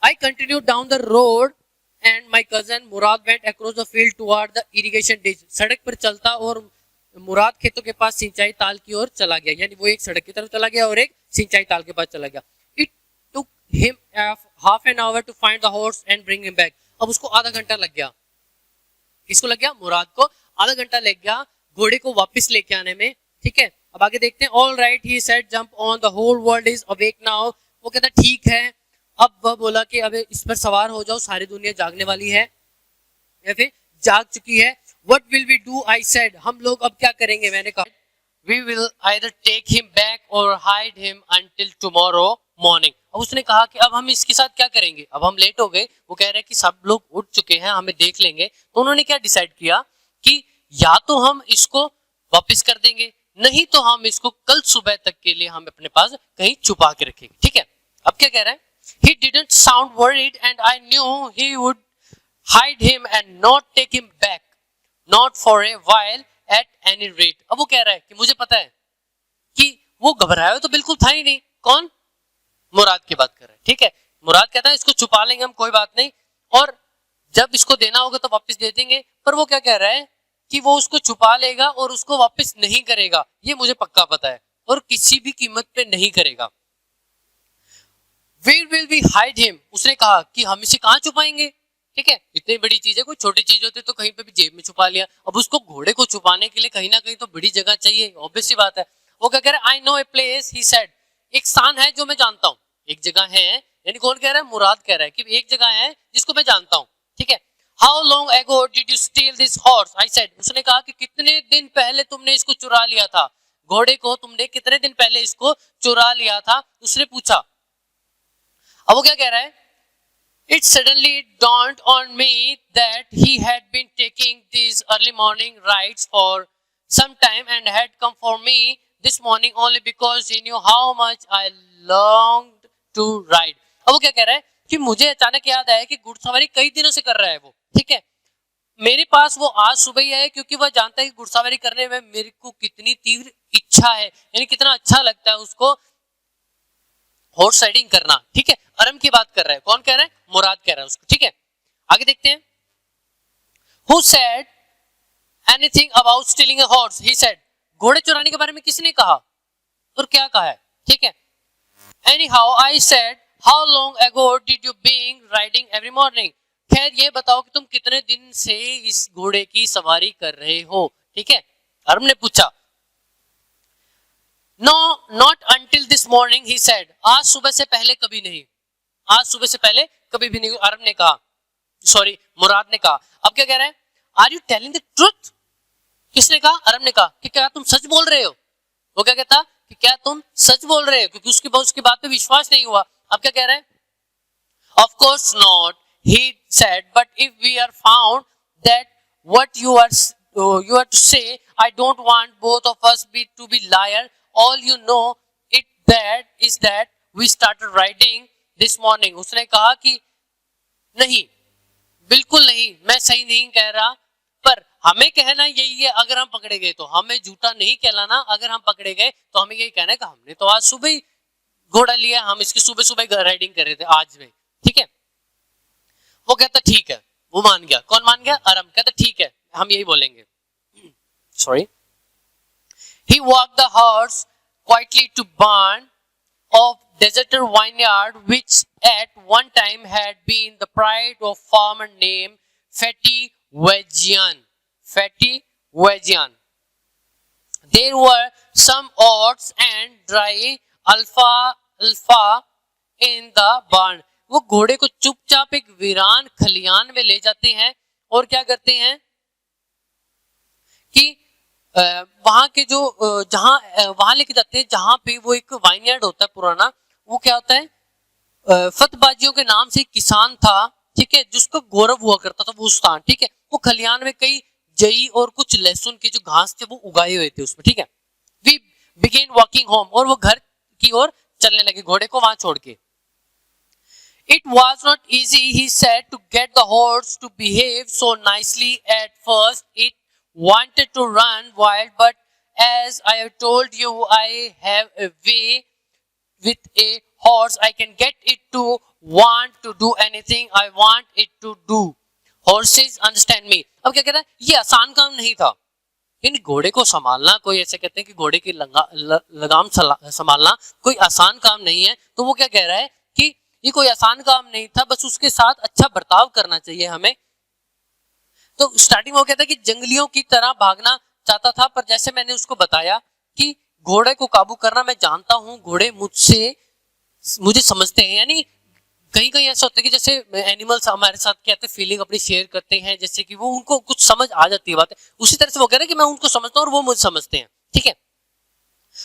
I continue down the road and my cousin Murad went across the field toward the irrigation ditch. सड़क पर चलता और मुराद खेतों के पास सिंचाई ताल की ओर चला गया, यानी वो एक सड़क की तरफ चला गया और एक सिंचाई ताल के पास चला गया। It took him half an hour to find the horse and bring him back. अब उसको आधा घंटा लग गया, किसको लग गया, मुराद को आधा घंटा लग गया घोड़े को वापस लेके आने में, ठीक है। अब आगे देखते हैं। All right he said, jump on, the whole world is awake now. वो कहता ठीक है, अब वह बोला कि अब इस पर सवार हो जाओ, सारी दुनिया जागने वाली है, या फिर जाग चुकी है। What will we do, I said, हम लोग अब क्या करेंगे, मैंने कहा we will either take him back or hide him until tomorrow morning. अब उसने कहा कि अब हम इसके साथ क्या करेंगे, अब हम लेट हो गए, वो कह रहे हैं कि सब लोग उठ चुके हैं, हमें देख लेंगे। तो उन्होंने क्या डिसाइड किया कि या तो हम इसको वापस कर देंगे, नहीं तो हम इसको कल सुबह तक के लिए हम अपने पास कहीं छुपा के रखेंगे। ठीक है, अब क्या कह रहा है, he didn't sound worried and I knew he would hide him and not take him back, not for a while at any rate। अब वो कह रहा है कि मुझे पता है कि वो घबराया तो बिल्कुल था ही नहीं। कौन, मुराद की बात कर रहा है। ठीक है, मुराद कहता है इसको छुपा लेंगे हम, कोई बात नहीं, और जब इसको देना होगा तो वापस दे देंगे। पर वो क्या कह रहा है कि वो उसको छुपा लेगा और उसको वापस नहीं करेगा, ये मुझे पक्का पता है, और किसी भी कीमत पे नहीं करेगा। Where will we hide him? उसने कहा कि हम इसे कहाँ छुपाएंगे। ठीक है, इतनी बड़ी चीज है, कोई छोटी चीज होती तो कहीं पे भी जेब में छुपा लिया, अब उसको घोड़े को छुपाने के लिए कहीं ना कहीं तो बड़ी जगह चाहिए, ऑब्वियस सी बात है। वो क्या कह रहा है, I know a place, he said, एक स्थान है जो मैं जानता हूँ, एक जगह है, यानी कौन कह रहा है, मुराद कह रहा है कि एक जगह है जिसको मैं जानता हूँ। ठीक है, how long ago did you steal this horse, I said, उसने कहा कि कितने दिन पहले तुमने इसको चुरा लिया था, घोड़े को तुमने कितने दिन पहले इसको चुरा लिया था, उसने पूछा। अब वो क्या कह रहा है, it suddenly dawned on me that he had been taking these early morning rides for some time and had come for me this morning only because he knew how much I longed to ride। अब वो क्या कह रहा है कि मुझे अचानक याद आया कि घुड़सवारी कई दिनों से कर रहा है वो। ठीक है, मेरे पास वो आज सुबह ही है क्योंकि वह जानता है कि घुड़सवारी करने में मेरे को कितनी तीव्र इच्छा है, यानी कितना अच्छा लगता है उसको हॉर्स राइडिंग करना। ठीक है, अरम की बात कर रहा है, कौन कह रहा है, मुराद कह रहा है उसको। ठीक है, आगे देखते हैं। Who said anything about stealing a horse? He said, घोड़े चुराने के बारे में किसने कहा और क्या कहा है। ठीक है, anyhow I said, how long ago did you being riding every morning? खैर ये बताओ कि तुम कितने दिन से इस घोड़े की सवारी कर रहे हो। ठीक है, अरम ने पूछा। No, not until this morning, he said. आज सुबह से पहले कभी नहीं, आज सुबह से पहले कभी भी नहीं, अरब ने कहा, सॉरी मुराद ने कहा। अब क्या कह रहा है, are you telling the truth, किसने कहा, अरब ने कहा कि क्या तुम सच बोल रहे हो। वो क्या कहता कि क्या तुम सच बोल रहे हो, क्योंकि उसकी बात पे विश्वास नहीं हुआ। अब क्या कह रहा है, of course not, he said, but if we are found that what you are to say, I don't want both of us to be liar. All you know it that is that we started riding this morning। उसने कहा कि नहीं, बिल्कुल नहीं, मैं सही नहीं कह रहा, पर हमें कहना यही है, अगर हम पकड़े गए तो हमें झूठा नहीं कहलाना, अगर हम पकड़े गए तो हमें यही कहना है कि हमने तो आज सुबह ही घोड़ा लिया, हम इसकी सुबह सुबह राइडिंग कर रहे थे आज में। ठीक है, वो कहता ठीक है, वो मान गया। कौन मान गया, अरम कहता ठीक है, हम यही बोलेंगे। Sorry, he walked the horse quietly to barn of deserted vineyard which at one time had been the pride of farmer named Fatty Wajian. Fatty Wajian. There were some oats and dry alfalfa in the barn। वो घोड़े को चुपचाप एक वीरान खलियान में ले जाते हैं और क्या करते हैं कि वहां के जो जहां वहां लेके जाते हैं जहां पे वो एक वाइनयार्ड होता है पुराना, वो क्या होता है, फतबाजियों के नाम से एक किसान था। ठीक है, जिसका गौरव हुआ करता था वो स्थान। ठीक है, वो खलियान में कई जई और कुछ लहसुन के जो घास थे वो उगाए हुए थे उसमें। ठीक है, वी बिगेन वॉकिंग होम, और वो घर की ओर चलने लगे घोड़े को वहां छोड़ के। It was not easy, he said, to get the horse to behave so nicely at first. It wanted to run wild, but as I have told you, I have a way with a horse. I can get it to want to do anything I want it to do. Horses understand me. अब क्या कह रहा है, ये आसान काम नहीं था, इन घोड़े को संभालना, कोई ऐसे कहते हैं कि घोड़े की लगाम संभालना कोई आसान काम नहीं है। तो वो क्या कह रहा है कि ये कोई आसान काम नहीं था, बस उसके साथ अच्छा बर्ताव करना चाहिए हमें। तो स्टार्टिंग में वो कहता है कि जंगलियों की तरह भागना चाहता था, पर जैसे मैंने उसको बताया कि घोड़े को काबू करना मैं जानता हूं, घोड़े मुझे समझते हैं, यानी कहीं कहीं ऐसा होता है कि जैसे एनिमल्स हमारे साथ क्या होता है, फीलिंग अपनी शेयर करते हैं, जैसे कि वो उनको कुछ समझ आ जाती है बातें, उसी तरह से वो कह रहे हैं कि मैं उनको समझता हूँ और वो मुझे समझते हैं, ठीक है।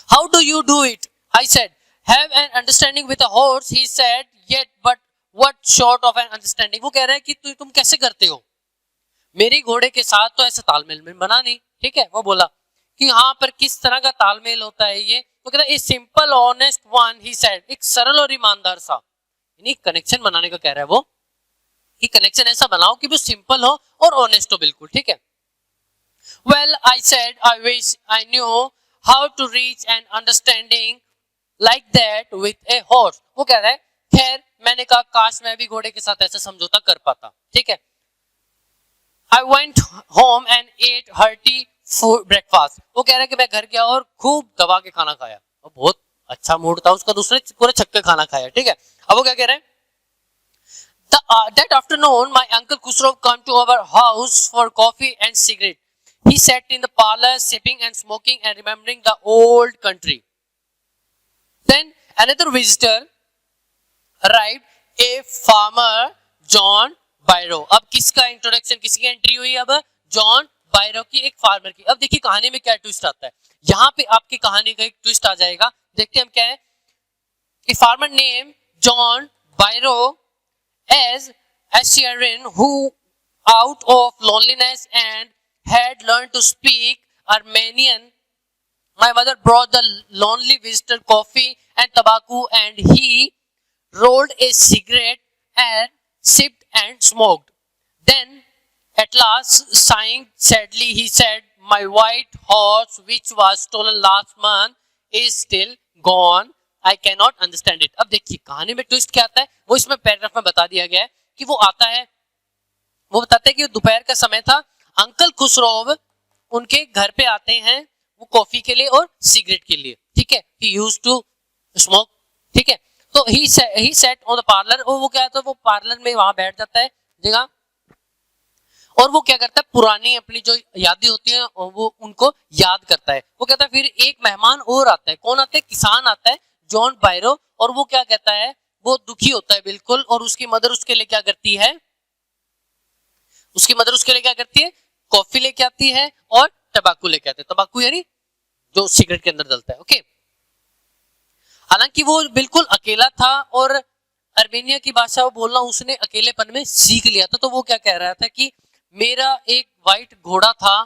How do you do it, I said, have an understanding with a horse, he said, yet but what short of an understanding. वो कह रहा है कि तुम कैसे करते हो, मेरी घोड़े के साथ तो ऐसा तालमेल में बना नहीं, ठीक है। वो बोला कि यहाँ पर किस तरह का तालमेल होता है ये, तो कहता है a simple honest one, he said, एक सरल और ईमानदार सा, यानी कनेक्शन बनाने का कह रहा है वो, कि कनेक्शन ऐसा बनाओ कि वो सिंपल हो और ऑनेस्ट हो, बिल्कुल, ठीक है। Well I said, I wish I knew how to reach an understanding like that with a horse. वो कह रहा है, खैर मैंने कहा काश मैं भी घोड़े के साथ ऐसा समझौता कर पाता, ठीक है। I went home and ate hearty food breakfast। वो कह रहा है कि मैं घर गया और खूब दबा के खाना खाया, और बहुत अच्छा मूड था उसका, दूसरे पूरे छक्के खाना खाया, ठीक है। अब वो क्या कह रहे हैं, that afternoon my uncle Khusro came to our house for coffee and cigarette। He sat in the parlor sipping and smoking and remembering the old country। Then another visitor arrived, a farmer John बायरो। अब किसका introduction, किसकी entry हुई, अब John बायरो की, एक farmer की। अब देखिए कहानी में क्या ट्विस्ट आता है, यहाँ पे आपकी कहानी का एक ट्विस्ट आ जाएगा, देखते हैं हम क्या है। A farmer name John Byro as Assyrian who out of loneliness and had learned to speak Armenian, my mother brought the lonely visitor coffee and tobacco and he rolled a cigarette and sipped and smoked. Then at last, sighing sadly, he said, my white horse which was stolen last month is still gone, I cannot understand it। अब देखिए कहानी में twist क्या आता है, वो इसमें paragraph में बता दिया गया है कि वो आता है, वो बताते हैं कि दोपहर का समय था, अंकल खुसरो उनके घर पे आते हैं वो कॉफी के लिए और सिगरेट के लिए, ठीक है। ही यूज्ड टू स्मोक, ठीक है। तो ही सेट ऑन द पार्लर, और वो क्या है, तो वो पार्लर में वहां बैठ जाता है जगह, और वो क्या करता है, पुरानी अपनी जो यादें होती हैं वो उनको याद करता है। वो कहता है फिर एक मेहमान और आता है, कौन आता है, किसान आता है जॉन बायरो, और वो क्या कहता है, वो दुखी होता है बिल्कुल, और उसकी मदर उसके लिए क्या करती है, उसकी मदर उसके लिए क्या करती है, कॉफी लेके आती है और तंबाकू लेके आते हैं, तंबाकू यानी जो सिगरेट के अंदर डलता है, ओके। हालांकि वो बिल्कुल अकेला था और अर्मेनिया की भाषा वो बोलना उसने अकेलेपन में सीख लिया था। तो वो क्या कह रहा था कि मेरा एक व्हाइट घोड़ा था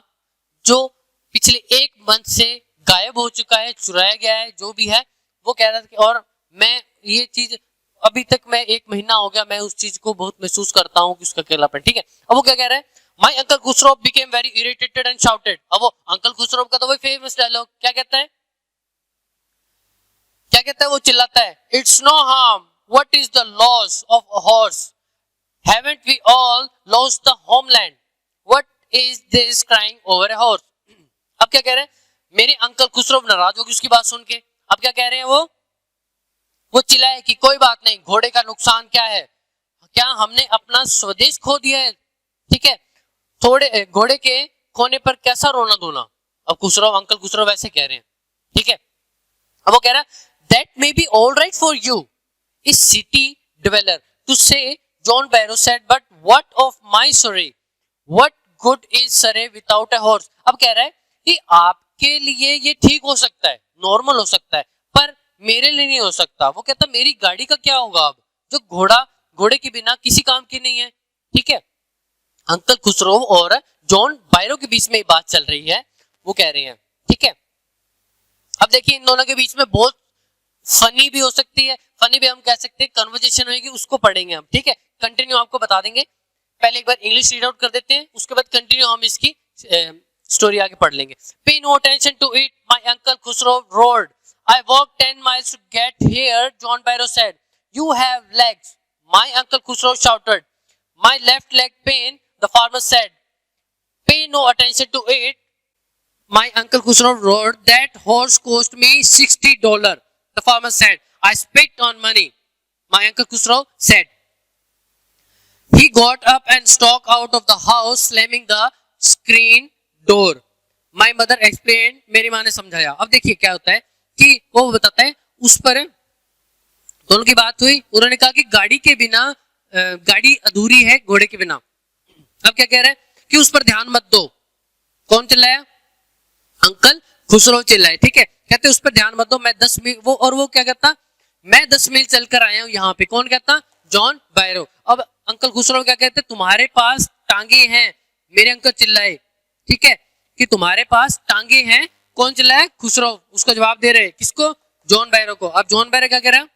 जो पिछले एक मंथ से गायब हो चुका है, चुराया गया है, जो भी है, वो कह रहा था कि और मैं ये चीज अभी तक, मैं एक महीना हो गया, मैं उस चीज को बहुत महसूस करता हूँ कि उसका अकेलापन, ठीक है। अब वो क्या कह रहा है, my uncle Khusro became very irritated and shouted. अब वो अंकल खुसरो का तो वही फेमस डायलॉग, क्या कहता है, क्या कहता है, वो चिल्लाता है, it's no harm, what is the loss of a horse, haven't we all lost the homeland, what is this crying over a horse. अब क्या कह रहे हैं, मेरे अंकल खुसरो नाराज होगी उसकी बात सुन के। अब क्या कह रहे हैं वो चिल्लाए कि कोई बात नहीं, घोड़े का नुकसान क्या है, क्या हमने अपना स्वदेश खो दिया है, ठीक है, थोड़े घोड़े के खोने पर कैसा रोना धोना। अब खुसरो, अंकल खुसरो वैसे कह रहे हैं, ठीक है। अब वो कह रहा है that may be all right for you is city dweller to say, John Byro said, but what of my surrey, what good is surrey without a horse. अब कह रहा है कि आपके लिए ये ठीक हो सकता है, नॉर्मल हो सकता है, पर मेरे लिए नहीं हो सकता। वो कहता मेरी गाड़ी का क्या होगा, अब जो घोड़े के बिना किसी काम की नहीं है, ठीक है। अंकल खुसरो और जॉन बायरो के बीच में बात चल रही है, वो कह रहे हैं, ठीक है। अब देखिए इन दोनों के बीच में बहुत फनी भी हो सकती है, फनी भी हम कह सकते हैं, कन्वर्सेशन होगी, उसको पढ़ेंगे हम, ठीक है। कंटिन्यू आपको बता देंगे, पहले एक बार इंग्लिश रीड आउट कर देते हैं, उसके बाद कंटिन्यू हम इसकी स्टोरी आगे पढ़ लेंगे। Pay no attention to it, my uncle Khosrove roared, I walked 10 miles to get here, John Barrow said. You have legs, my uncle Khusro shouted. My left leg pain, the farmer said. Pay no attention to it, my uncle Khusro roared. That horse cost me $60, the farmer said. I spit on money, my uncle Khusro said. He got up and stalked out of the house, slamming the screen door. My mother explained, मेरी माँ ने समझाया। अब देखिए क्या होता है कि वो बताता है उस पर दोनों की बात हुई, उन्होंने कहा कि गाड़ी के बिना गाड़ी अधूरी है घोड़े के बिना। अब क्या कह रहे हैं कि उस पर ध्यान मत दो। कौन चिल्लाया? अंकल खुसरो चिल्लाए, ठीक है। कहते उस पर ध्यान मत दो, मैं 10 मील वो क्या कहता, मैं 10 मील चलकर आया हूं यहाँ पे। कौन कहता? जॉन बायरो। अब अंकल खुसरो क्या कहते, तुम्हारे पास टांगे हैं। मेरे अंकल चिल्लाए, ठीक है, कि तुम्हारे पास टांगे हैं। कौन चिल्लाया? खुसरो। उसको जवाब दे रहे किसको? जॉन बायरो को। अब जॉन बायरो क्या कह रहा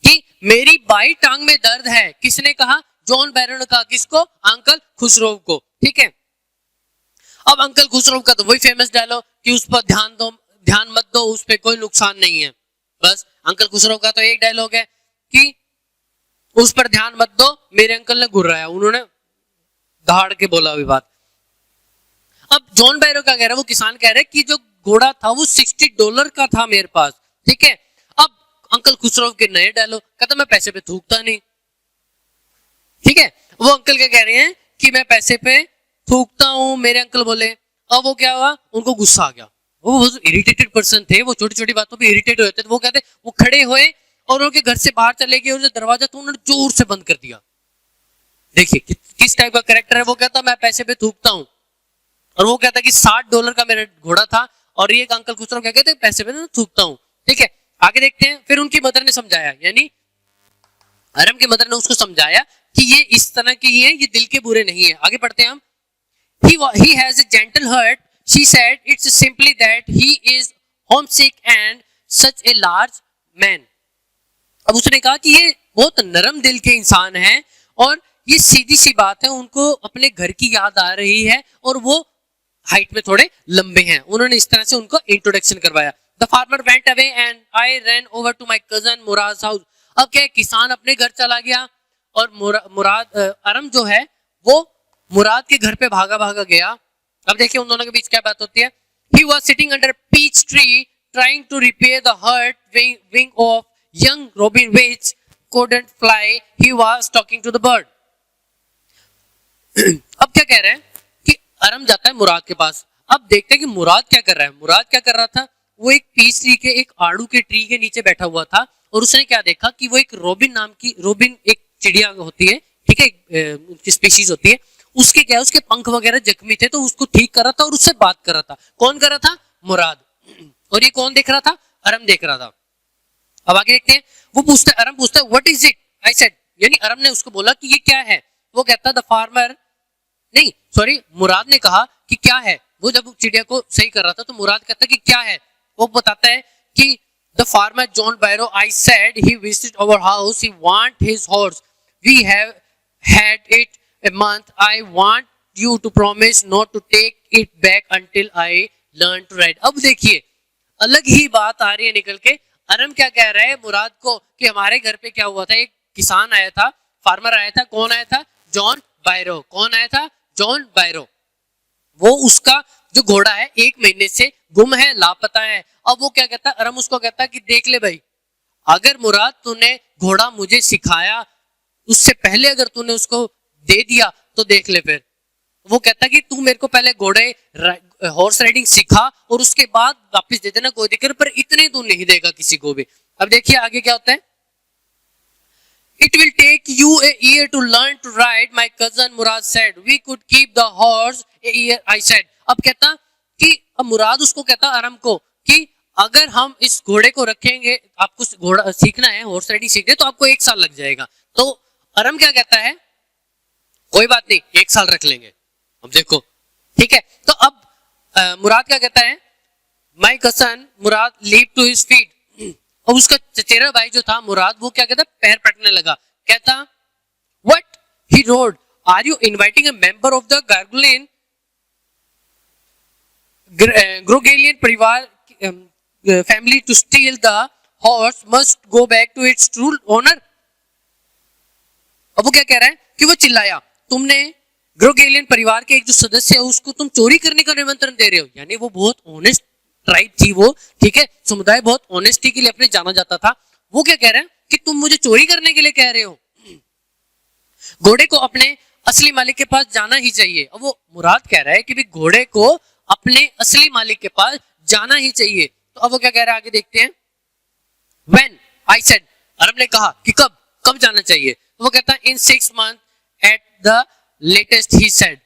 कि मेरी बाई टांग में दर्द है। किसने कहा? जॉन बायरो ने कहा। किसको? अंकल खुसरो को, ठीक है। अब अंकल खुसरो का तो वही फेमस डायलॉग कि उस पर ध्यान मत दो, उस पर कोई नुकसान नहीं है। बस अंकल खुसरो का तो एक डायलॉग है कि उस पर ध्यान मत दो। मेरे अंकल ने घुर्राया, उन्होंने दहाड़ के बोला हुई बात। अब जॉन बायरो क्या कह रहा है? वो किसान कह रहे कि जो घोड़ा था वो $60 का था मेरे पास, ठीक है। अब अंकल खुसरो के नए डायलॉग, कहता मैं पैसे पे थूकता नहीं, ठीक है। वो अंकल क्या कह रहे हैं कि मैं पैसे पे थूकता हूं, मेरे अंकल बोले। अब वो क्या हुआ, उनको गुस्सा आ गया। वो इरिटेटेड पर्सन थे, वो छोटी छोटी बातों पे इरिटेट होते थे। वो कहते, वो खड़े हुए और उनके घर से बाहर चले गए और जो दरवाजा था उन्होंने जोर से बंद कर दिया। देखिए किस टाइप का कैरेक्टर है। वो कहता मैं पैसे पे थूकता हूं, और वो कहता कि $60 का मेरा घोड़ा था, और ये अंकल खुसरो क्या कहते पैसे पे थूकता हूं, ठीक है। आगे देखते हैं। फिर उनकी मदर ने समझाया, यानी अरम की मदर ने उसको समझाया कि ये इस तरह की ही है, ये दिल के बुरे नहीं है। आगे पढ़ते हैं हम। He has a gentle heart. She said it's simply that he is homesick and such a large man. अब उसने कहा कि ये बहुत नरम दिल के इंसान हैं, और ये सीधी सी बात है, उनको अपने घर की याद आ रही है, और वो हाइट में थोड़े लंबे हैं। उन्होंने इस तरह से उनको इंट्रोडक्शन करवाया। The farmer went away and I ran over to my cousin Murad's house. अब क्या, किसान अपने घर चला गया और अरम जो है वो मुराद के घर पे भागा भागा गया। अब देखिए उन दोनों के बीच क्या बात होती है। He was sitting under a peach tree trying to repair the hurt wing of young robin which couldn't fly. He was talking to the bird. अब क्या कह रहे हैं कि अरम जाता है मुराद के पास। अब देखते हैं कि मुराद क्या कर रहा है। मुराद क्या कर रहा था, वो एक पीच ट्री के, एक आड़ू के ट्री के नीचे बैठा हुआ था, और उसने क्या देखा कि वो एक रोबिन एक चिड़िया होती है, ठीक है, उनकी स्पीशीज होती है, उसके क्या है, उसके पंख वगैरह जख्मी थे, तो उसको ठीक कर रहा था और उससे बात कर रहा था। कौन कर रहा था? मुराद। और ये कौन देख रहा था? अरम देख रहा था। अब आगे देखते हैं। अरम पूछता है what is it, I said, यानी अरम ने उसको बोला कि ये क्या है। वो कहता द फार्मर, नहीं सॉरी, मुराद ने कहा कि क्या है। वो जब चिड़िया को सही कर रहा था तो मुराद कहता कि क्या है। वो बताता है कि the farmer John Byro, I said he visited our house, he want his horse, we have had it a month. I want you to promise not to take it back until I learn to ride. अब देखिए अलग ही बात आ रही है निकल के। अरम क्या कह रहा है मुराद को कि हमारे घर पे क्या हुआ था, एक किसान आया था, फार्मर आया था। कौन आया था? जॉन बायरो। कौन आया था? जॉन बायरो। वो उसका जो घोड़ा है 1 महीने से गुम है, लापता है। अब वो क्या कहता है, अरम उसको कहता है कि देख ले भाई, अगर मुराद तूने घोड़ा मुझे सिखाया, उससे पहले अगर तूने उसको दे दिया तो देख ले। फिर वो कहता कि तू मेरे को पहले घोड़े हॉर्स राइडिंग सिखा और उसके बाद वापस दे देना, कोई दिक्कत, पर इतने तू नहीं देगा किसी को भी। अब देखिए आगे क्या होता है। It will take you a year to learn to ride, my cousin Murad said. We could keep the horse a year, I said. अब कहता कि अब मुराद उसको कहता अरम को कि अगर हम इस घोड़े को रखेंगे, आपको घोड़ा सीखना है, हॉर्स राइडिंग सीखना है, तो आपको 1 साल लग जाएगा। तो अरम क्या कहता है, कोई बात नहीं, 1 साल रख लेंगे। अब देखो, ठीक है। तो अब मुराद क्या कहता है, माय कसन मुराद लीप टू हिज फीट। अब उसका चचेरा भाई जो था मुराद, वो क्या कहता, पैर पटने लगा। कहता what, he roared, are you inviting a member of the Garoghlanian Garoghlanian परिवार family to steal the horse, must go back to its true owner. अब वो क्या कह रहा है कि वो चिल्लाया, तुमने ग्रोगेलियन परिवार के एक जो सदस्य है उसको तुम चोरी करने का निमंत्रण दे रहे हो। यानी वो बहुत ऑनेस्ट ट्राइब थी वो, ठीक है, समुदाय बहुत ऑनेस्टी के लिए अपने जाना जाता था। वो क्या कह रहे हैं कि तुम मुझे चोरी करने के लिए कह रहे हो। घोड़े को अपने असली मालिक के पास जाना ही चाहिए। अब वो मुराद कह रहा है कि भी घोड़े को अपने असली मालिक के पास जाना ही चाहिए। तो अब वो क्या कह रहा है, आगे देखते हैं। When I said, अरब ने कहा कि कब कब जाना चाहिए, तो वो कहता है इन 6 months at the latest he said,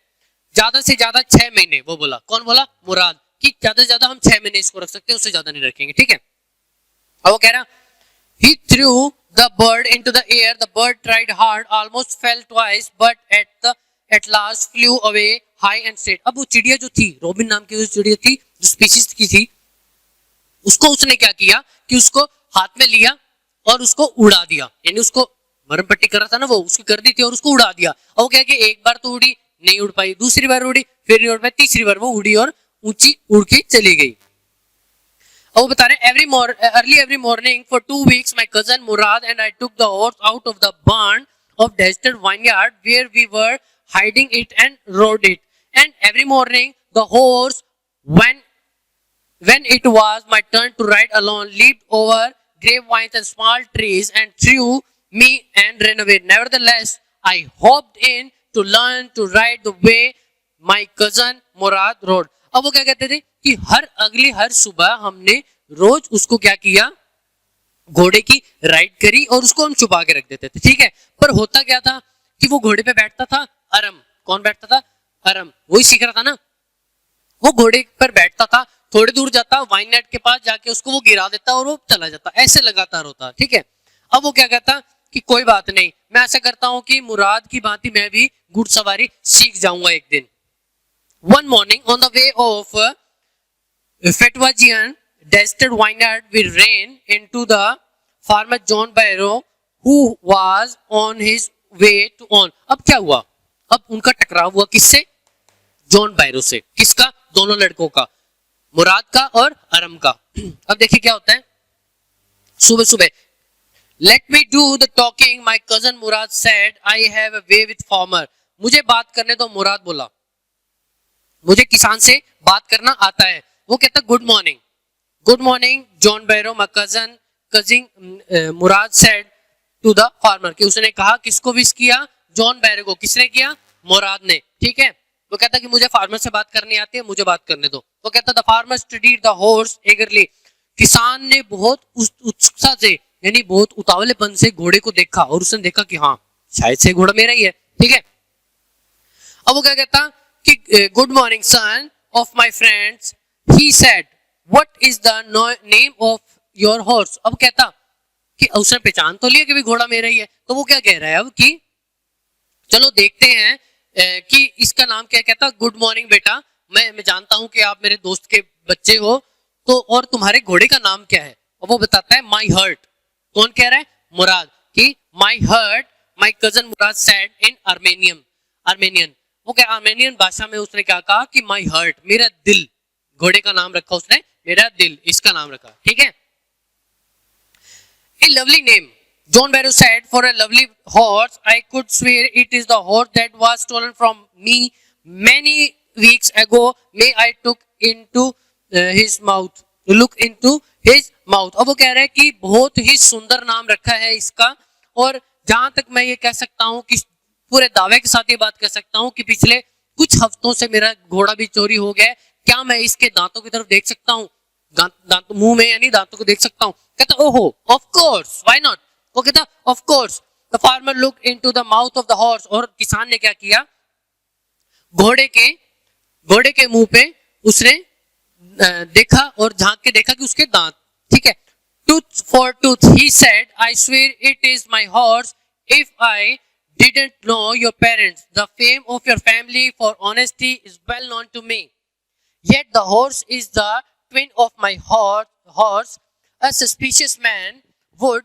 ज्यादा से ज्यादा 6 महीने। वो बोला, कौन बोला? मुराद, कि ज्यादा से ज्यादा हम 6 महीने इसको रख सकते हैं, उससे ज्यादा नहीं रखेंगे, ठीक है। और वो कह रहा he threw the bird into the air, the bird tried hard, almost fell twice, but at last flew away high and straight। अब वो चिड़िया जो थी, रोबिन नाम की जो चिड़िया थी, जो स्पीशीज की थी, उसको उसने क्या किया कि उसको हाथ में लिया और उसको उड़ा दिया, यानी उसको मरम पट्टी कर रहा था ना वो, उसकी कर दी थी और उसको उड़ा दिया। और वो क्या कि एक बार तो उड़ी, नहीं उड़ पाई, दूसरी बार उड़ी, फिर नहीं उड़ पाई, तीसरी बार वो उड़ी और ऊंची उड़ के चली गई। और वो बता रहे early every morning for 2 weeks my cousin Murad and I took the horse out of the barn of deserted vineyard where we were hiding it and rode it, and every morning the horse when it was my turn to ride alone leaped over grapevines and small trees and threw me and ran away. Nevertheless I hopped in to learn to ride the way my cousin Murad rode। अब वो क्या कहते थे कि हर सुबह हमने रोज उसको क्या किया, घोड़े की राइड करी और उसको हम छुपा के रख देते थे, ठीक है। पर होता क्या था कि वो घोड़े पे बैठता था अरम, कौन बैठता था? अरम, वही सीख रहा था ना। वो घोड़े पर बैठता था, थोड़ी दूर जाता, वाइननेट के पास जाके उसको वो गिरा देता और वो चला जाता, ऐसे लगातार होता, ठीक है। अब वो क्या कहता कि कोई बात नहीं, मैं ऐसा करता हूं कि मुराद की भांति मैं भी घुड़सवारी सीख जाऊंगा एक दिन। One morning on the way of Fetwajian deserted vineyard, we ran into the farmer John Barrow who was on his way to on। अब क्या हुआ? अब उनका टकराव हुआ किससे? जॉन बैरो से। किसका? दोनों लड़कों का, मुराद का और अरम का। अब देखिए क्या होता है, सुबह सुबह Let me do the talking, my cousin Murad said, I have a way with farmer। मुझे बात करने दो, मुराद बोला, मुझे किसान से बात करना आता है। वो कहता good morning John Byro, my cousin Mourad said to the farmer, कि उसने कहा, किसको विश किया? जॉन बैरो को। किसने किया? मुराद ने, ठीक है। वो कहता कि मुझे फार्मर से बात करनी आती है, मुझे बात करने दो। वो कहता the farmer studied the horse eagerly, किसान ने बहुत उत्सुकता से, यानी बहुत उतावलेपन से घोड़े को देखा और उसने देखा कि हाँ शायद से घोड़ा मेरा ही है, ठीक है। अब वो क्या कहता कि good morning son of my friends, he said what is the name of your horse. अब कहता कि उसने पहचान तो लिया कि भी घोड़ा मेरा ही है, तो वो क्या कह रहा है अब कि चलो देखते हैं कि इसका नाम क्या। कहता गुड मॉर्निंग बेटा, मैं जानता हूं कि आप मेरे दोस्त के बच्चे हो, तो और तुम्हारे घोड़े का नाम क्या है? और वो बताता है माई हर्ट। कौन कह रहा है? मुराद, कि my heart my cousin Mourad said in Armenian. वो क्या आर्मेनियन भाषा में उसने क्या कहा कि माई हर्ट, मेरा दिल। घोड़े का नाम रखा उसने, मेरा दिल, इसका नाम रखा, ठीक है। A lovely name, John Barrow said, for a lovely horse. I could swear it is the horse that was stolen from me many weeks ago. May I look into his mouth. अब वो कह रहा है कि बहुत ही सुंदर नाम रखा है इसका, और जहां तक मैं ये कह सकता हूं कि पूरे दावे के साथ ये बात कह सकता हूं कि पिछले कुछ हफ्तों से मेरा घोड़ा भी चोरी हो गया है। क्या मैं इसके दांतों की तरफ देख सकता हूँ? दांत मुंह में यानी दांतों को देख सकता हूँ? कहता ओहो ऑफ कोर्स, व्हाई नॉट। वो कहता of course. The farmer look into the mouth of the horse, और किसान ने क्या किया? घोड़े के मुंह पे उसने देखा और झांक के देखा कि उसके दांत, ठीक है। Tooth for tooth, he said, I swear it is my horse. If I didn't know your parents, the fame of your family for honesty is well known to me. Yet the horse is the twin of my horse. A suspicious man would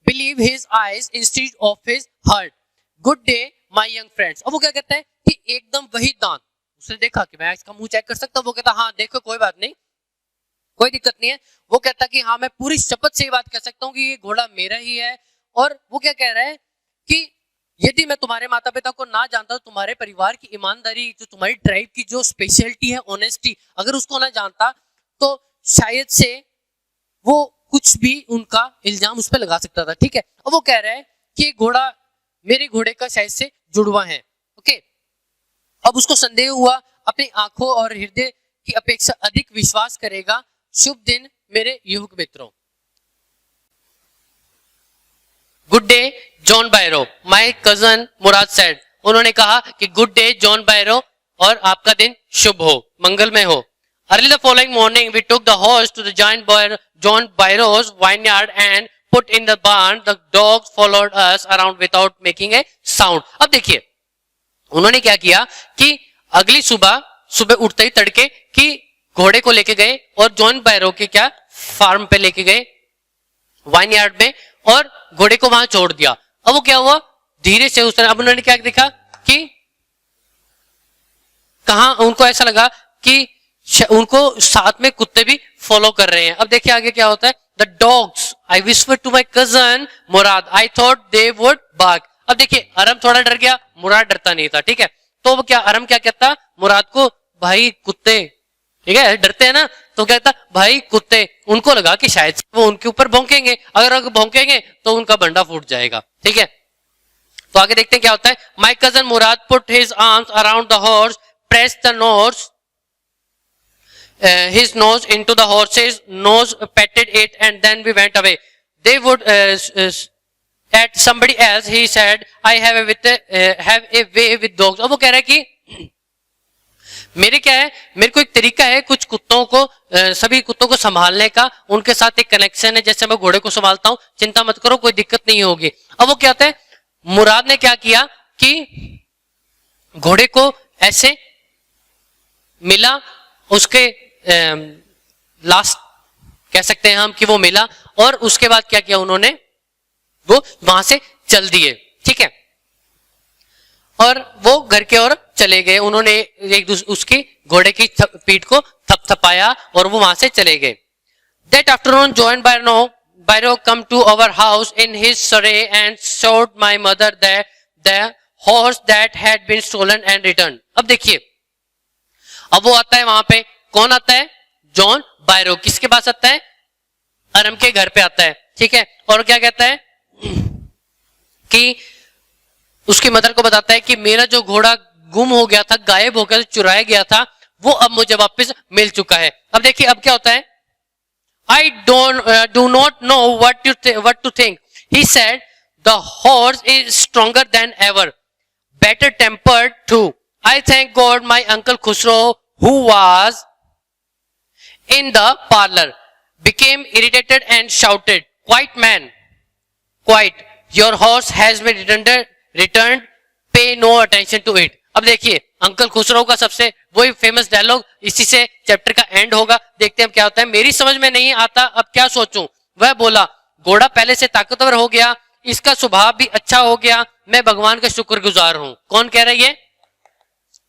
believe his eyes instead of his heart. Good day, my young friends। अब वो क्या कहता है कि एकदम वही दांत। उसने देखा कि मैं इसका मुंह चेक कर सकता हूँ। वो कहता हाँ देखो, कोई बात नहीं, कोई दिक्कत नहीं है। वो कहता कि हाँ मैं पूरी शपथ से ये बात कह सकता हूँ कि ये घोड़ा मेरा ही है। और वो क्या कह रहा है कि यदि मैं तुम्हारे माता पिता को ना जानता तो तुम्हारे परिवार की ईमानदारी, जो तुम्हारी ट्राइब की जो स्पेशलिटी है ऑनेस्टी, अगर उसको ना जानता तो शायद से वो कुछ भी उनका इल्जाम उस पर लगा सकता था, ठीक है। अब वो कह रहा है कि घोड़ा मेरे घोड़े का शायद से जुड़वा है, ओके। अब उसको संदेह हुआ, अपनी आंखों और हृदय की अपेक्षा अधिक विश्वास करेगा। शुभ दिन मेरे युवक मित्रों। Good day John बायरो, my cousin Mourad said, उन्होंने कहा कि गुड डे जॉन बायरो, और आपका दिन शुभ हो, मंगलमय हो. Early the following morning, we took the horse to the John Byro's vineyard and put in the barn. The dogs followed us around without making a sound. अब देखिए उन्होंने क्या किया कि अगली सुबह उठते ही तड़के कि घोड़े को लेके गए और जॉन बायरो के क्या फार्म पे लेके गए, वाइनयार्ड में, और घोड़े को वहां छोड़ दिया. अब वो क्या हुआ, धीरे से उसने, अब उन्होंने क्या देखा कि कहां, उनको ऐसा लगा कि उनको साथ में कुत्ते भी फॉलो कर रहे हैं. अब देखिए आगे क्या होता है. The dogs, I whispered to my cousin Mourad, I thought they would bark. अब देखिए अरम थोड़ा डर गया, मुराद डरता नहीं था. ठीक है, तो वो क्या, अरम क्या कहता मुराद को, भाई कुत्ते, ठीक है डरते हैं ना, तो कहता भाई कुत्ते. उनको लगा कि शायद वो उनके ऊपर भौंकेंगे, अगर भौंकेंगे तो उनका बंडा फूट जाएगा. ठीक है, तो आगे देखते हैं क्या होता है. माई cousin Murad put his arms around the horse, pressed the nose, his nose into the horse's nose, petted it, and then we went away. They would at somebody else, he said, I have a way with dogs. अब वो कह रहा है कि मेरे क्या है, मेरे को एक तरीका है कुछ कुत्तों को, सभी कुत्तों को संभालने का, उनके साथ एक कनेक्शन है, जैसे मैं घोड़े को संभालता हूं, चिंता मत करो कोई दिक्कत नहीं होगी. अब वो क्या होता है, मुराद ने क्या किया कि घोड़े को ऐसे मिला, उसके लास्ट कह सकते हैं हम कि वो मिला, और उसके बाद क्या किया उन्होंने, वो वहां से चल दिए. ठीक है, और वो घर के ओर चले गए. उन्होंने एक उसकी घोड़े की पीठ को थपथपाया और वो वहां से चले गए. That afternoon John Byro come to our house in his surrey and showed my mother that the horse that had been stolen and returned. अब देखिए अब वो आता है वहां पे, कौन आता है, जॉन बायरो. किसके पास आता है, अरम के घर पे आता है. ठीक है, और क्या कहता है कि उसकी मदर को बताता है कि मेरा जो घोड़ा गुम हो गया था, गायब हो गया, चुराया गया था, वो अब मुझे वापस मिल चुका है. अब देखिए अब क्या होता है. I do not know what to think. He said the horse is stronger than ever, better tempered too. I thank God my uncle Khusro, who was in the parlor, became irritated and shouted, quiet man, quiet, your horse has been returned, pay no attention to it. अब देखिए uncle Khosrove का सबसे वही famous dialogue, इसी से chapter का and होगा. देखते हैं क्या होता है. मेरी समझ में नहीं आता अब क्या सोचूं. वह बोला, घोड़ा पहले से ताकतवर हो गया, इसका स्वभाव भी अच्छा हो गया, मैं भगवान का शुक्रगुजार हूं. कौन कह रही है,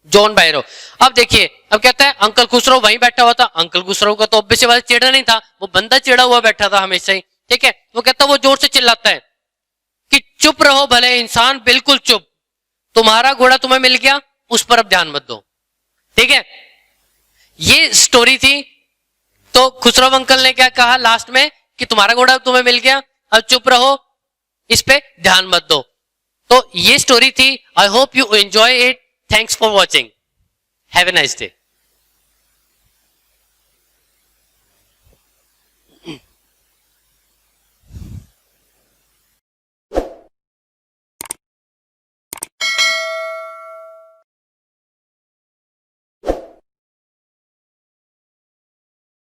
जॉन बायरो. अब देखिए अब कहता है अंकल खुसरो वहीं बैठा हुआ था. अंकल खुसरो का तो ऑब्वियस बात चिढ़ा नहीं था, वो बंदा चिढ़ा हुआ बैठा था हमेशा ही. ठीक है, वो कहता वो जोर से चिल्लाता है कि चुप रहो भले इंसान, बिल्कुल चुप, तुम्हारा घोड़ा तुम्हें मिल गया, उस पर अब ध्यान मत दो. ठीक है, ये स्टोरी थी. तो खुसरो अंकल ने क्या कहा लास्ट में कि तुम्हारा घोड़ा तुम्हें मिल गया, अब चुप रहो, इस पे ध्यान मत दो. तो ये स्टोरी थी. I hope you enjoy it. Thanks for watching. Have a nice day.